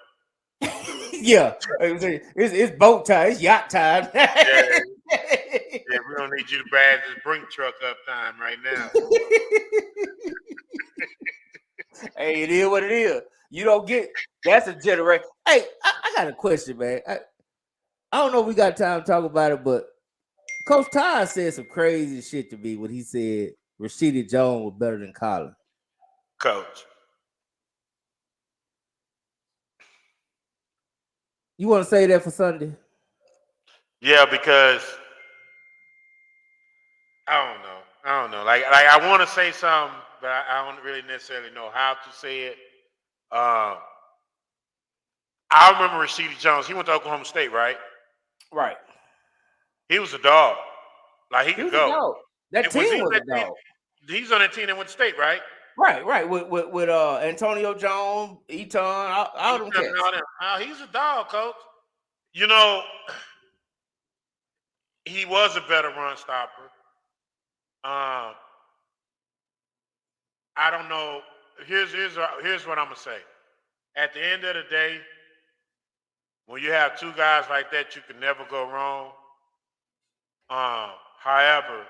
Yeah, it's boat time, it's yacht time. Yeah, we don't need you to bag this brink truck up time right now. Hey, it is what it is. You don't get that's a generation. Hey, I got a question, man. I don't know if we got time to talk about it, but Coach Ty said some crazy shit to me when he said Rashida Jones was better than Colin. Coach. You want to say that for Sunday? Yeah, because I don't know. Like I want to say something, but I don't really necessarily know how to say it. I remember Rashida Jones. He went to Oklahoma State, right? Right. He was a dog. Like he He could was go. a dog. That team was a dog. He's on that team that went to State, right? Right. With Antonio Jones, Eaton, all them cats. He's a dog, coach. You know, he was a better run stopper. I don't know. Here's what I'm gonna say. At the end of the day, when you have two guys like that, you can never go wrong. However,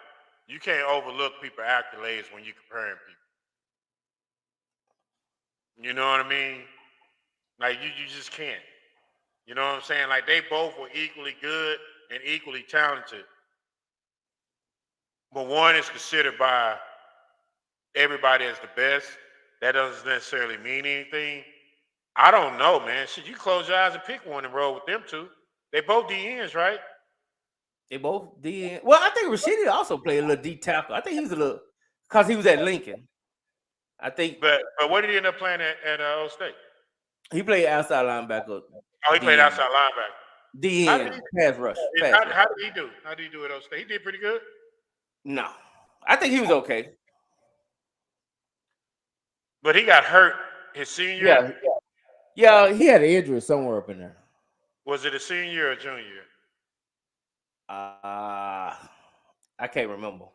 you can't overlook people's accolades when you're comparing people. You know what I mean? Like you just can't. You know what I'm saying? Like they both were equally good and equally talented. But one is considered by everybody as the best. That doesn't necessarily mean anything. I don't know, man. Should you close your eyes and pick one and roll with them two? They both DNs, right? They both DN. Well, I think Rashidi also played a little D tackle. I think he was a little because he was at Lincoln. I think. But what did he end up playing at Old State? He played outside linebacker. Oh, he played outside linebacker. DN, pass rush. How did he do? How did he do at Old State? He did pretty good. No, I think he was okay. But he got hurt his senior year. Yeah, he had an injury somewhere up in there. Was it a senior year or junior year? I can't remember.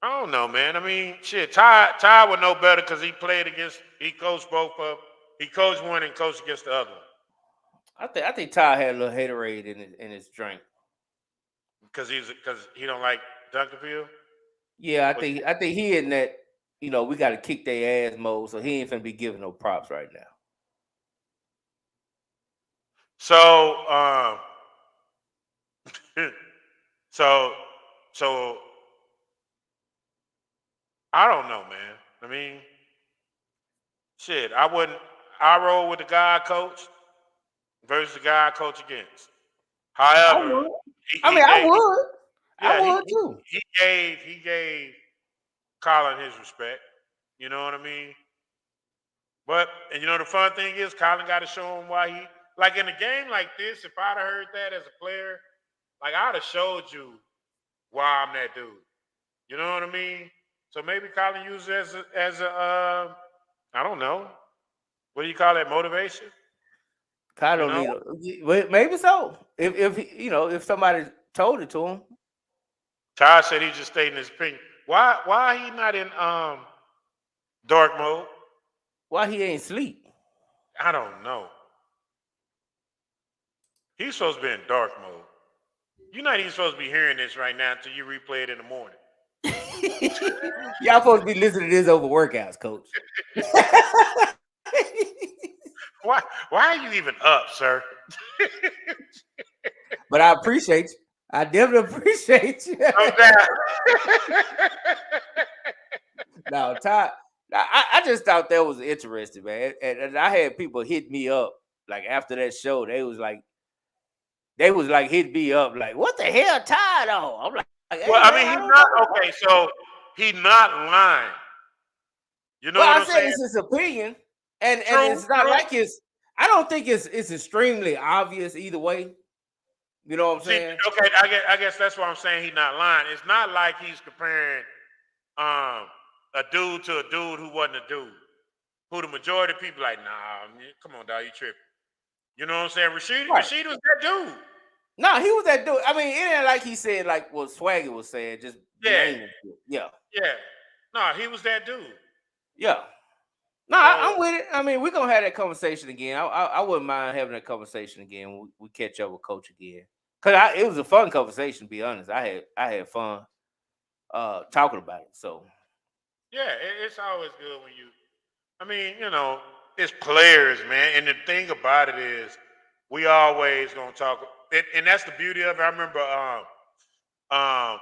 I don't know, man. I mean, shit, Ty would know better because he coached both of. He coached one and coached against the other one. I think Ty had a little haterade in his drink. Because he don't like Duncanville. Yeah, I think he in that. You know, we got to kick their ass mode, so he ain't finna be giving no props right now. So, so I don't know, man. I mean, shit, I roll with the guy I coach versus the guy I coach against. However, I would too. He gave Colin his respect. You know what I mean? But and you know the fun thing is Colin got to show him why he like in a game like this. If I'd have heard that as a player, like I'd have showed you why I'm that dude. You know what I mean? So maybe Colin used it as a I don't know. What do you call that? Motivation? Colin don't need maybe so. If somebody told it to him. Ty said he just stating his opinion. Why he not in dark mode? Why he ain't sleep? I don't know. He's supposed to be in dark mode. You're not even supposed to be hearing this right now until you replay it in the morning. Y'all supposed to be listening to this over workouts, coach. Why are you even up, sir? But I appreciate you. I definitely appreciate you. No, Ty, I just thought that was interesting, man. And I had people hit me up like after that show. They was like hit me up like, what the hell, Ty on? I'm like, hey, well, I mean, he's not okay. So he's not lying. You know what I'm saying? It's his opinion, and it's not like it's. I don't think it's extremely obvious either way. You know what I'm saying? Okay, I guess that's why I'm saying he's not lying. It's not like he's comparing a dude to a dude who wasn't a dude. Who the majority of people like, nah, come on, dog, you tripping. You know what I'm saying? Rashid was that dude. No, he was that dude. I mean, it ain't like he said like what Swaggy was saying. Just yeah. No, he was that dude. Yeah. No, I'm with it. I mean, we're gonna have that conversation again. I wouldn't mind having that conversation again when we catch up with Coach again. Cause it was a fun conversation, to be honest. I had fun talking about it. So yeah, it's always good when you. I mean, you know, it's players, man. And the thing about it is, we always gonna talk, and that's the beauty of it. I remember Oh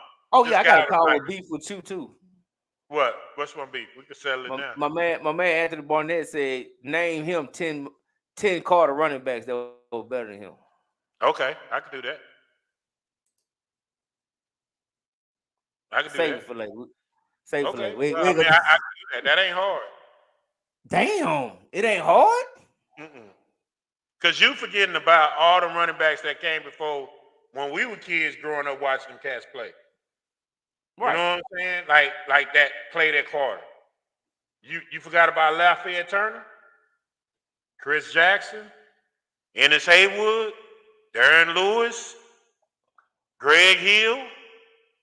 yeah, I got a call with beef with you too. What? What's my beef? We can settle it now. My man Anthony Barnett said name him 10 Carter running backs that were better than him. Okay, I can do that. Save it for later. Save it for later. I can do that. That ain't hard. Damn, it ain't hard. Because you forgetting about all the running backs that came before when we were kids growing up watching them cats play. You know what I'm saying? Like that play that Carter. You forgot about Lafayette Turner, Chris Jackson, Ennis Haywood, Darren Lewis, Greg Hill,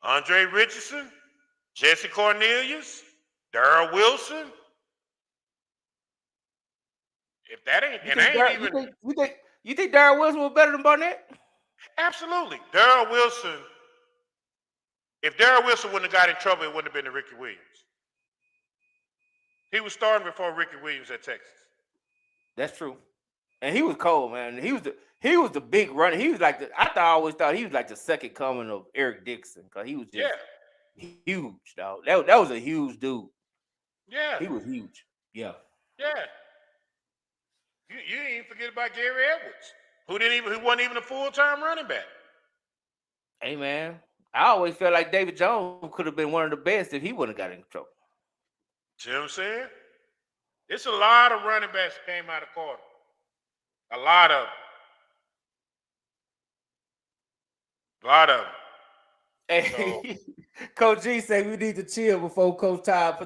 Andre Richardson, Jesse Cornelius, Darrell Wilson. If that ain't, you think Darrell Wilson was better than Barnett? Absolutely. Darrell Wilson. If Darrell Wilson wouldn't have got in trouble, it wouldn't have been to Ricky Williams. He was starting before Ricky Williams at Texas. That's true. And he was cold, man. He was the big runner. He was like I always thought he was like the second coming of Eric Dixon because he was just huge, dog. That was a huge dude. Yeah. He was huge. Yeah. Yeah. You didn't even forget about Gary Edwards, who wasn't even a full-time running back. Hey man, I always felt like David Jones could have been one of the best if he wouldn't have got in trouble. See what I'm saying? It's a lot of running backs that came out of Carter. A lot of them. Hey, so. Coach G said we need to chill before Coach Todd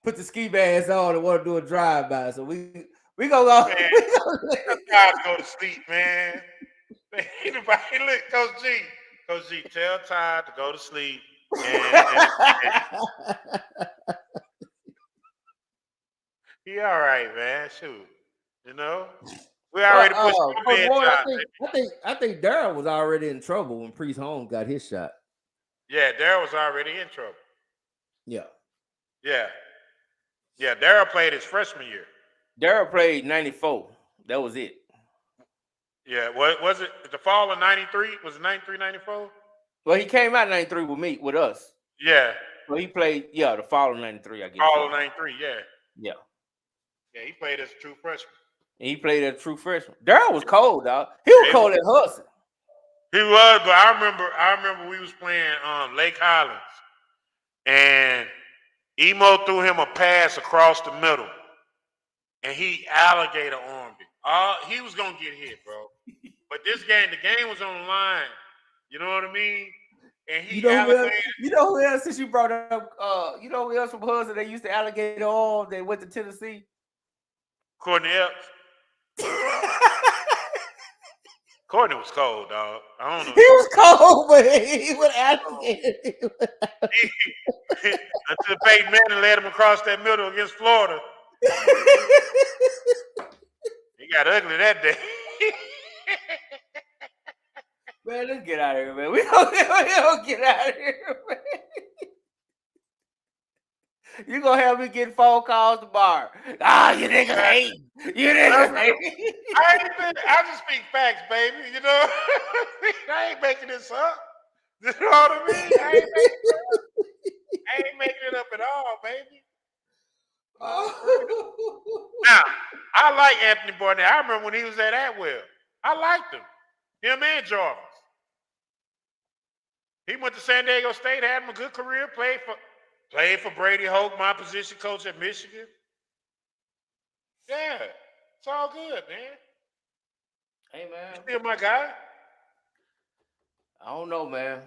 put the ski mask on and want to do a drive-by. So we gonna go. Man, Todd go to sleep, man. Anybody look, Coach G, tell Todd to go to sleep. He all right, man. Shoot, you know. We already pushed. I think Darrell was already in trouble when Priest Holmes got his shot. Yeah, Darrell was already in trouble. Yeah. Darrell played his freshman year. Darrell played 94. That was it. Yeah. Was it the fall of 93? Was it 93, 94? Well, he came out 93 with us. Yeah. Well, he played, the fall of 93, I guess. Fall of 93, yeah. Yeah. Yeah, he played as a true freshman. And he played as a true freshman. Darrell was cold, dog. He was cold at Hudson. He was, but I remember we was playing Lake Highlands, and Emo threw him a pass across the middle, and he alligator armed it. He was gonna get hit, bro. But the game was on the line. You know what I mean? And he you know who else, since you brought up, you know who else from Hudson they used to alligator arm? They went to Tennessee. Courtney Epps. Courtney was cold, dog. I don't know. He was cold, but he would alligator. Until Peyton Manning led him across that middle against Florida. He got ugly that day. Man, let's get out of here, man. We don't get out of here, man. You gonna have me get phone calls tomorrow. You niggas hate. You niggas hate. I just speak facts, baby. You know, I ain't making this up. You know what I mean? I ain't making it up at all, baby. Now, I like Anthony Barnett. I remember when he was at Atwell. I liked him. Him and Jarvis. He went to San Diego State, had him a good career, played for Brady Hoke, my position coach at Michigan. Yeah, it's all good, man. Hey, man. You still my guy? I don't know, man.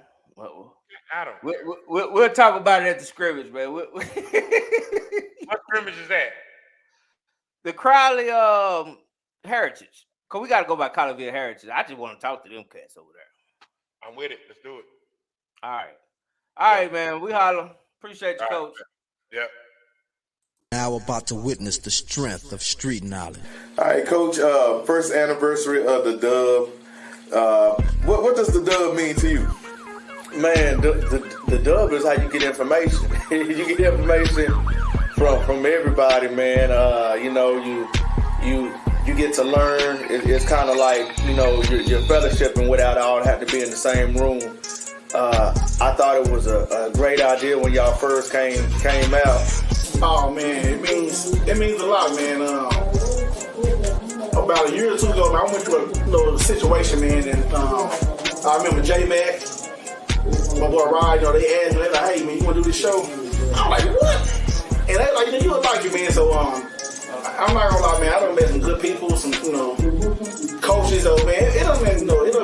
I don't. We'll talk about it at the scrimmage, man. What scrimmage is that? The Crowley Heritage. Because we got to go by Colleyville Heritage. I just want to talk to them cats over there. I'm with it. Let's do it. All right, man. We holler. Appreciate you, Coach. Yep. Now about to witness the strength of street knowledge. All right, Coach. First anniversary of the Dub. What does the Dub mean to you? Man, the Dub is how you get information. You get information from everybody, man. You get to learn. It's kind of like, you're fellowshipping without all having to be in the same room. I thought it was a great idea when y'all first came out. Oh man, it means a lot, man. About a year or two ago, I went through a situation, man, and I remember J-Mac, my boy Rod, they asked me, they like, hey man, you wanna do this show? I'm like, what? And they like, you would like it, man. So I'm not gonna lie, man, I done met some good people, some coaches, so man, it done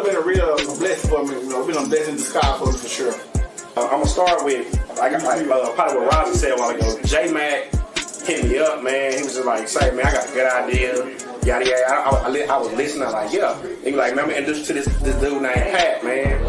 been a real blessing for me, it's been a blessing in disguise for me for sure. I'm gonna start with probably what Roger said a while ago. J-Mac hit me up, man. He was just like, say, man, I got a good idea. Yada yada. I was listening. I'm like, yeah. He was like, man, I'm introduced to this dude named Pat, man.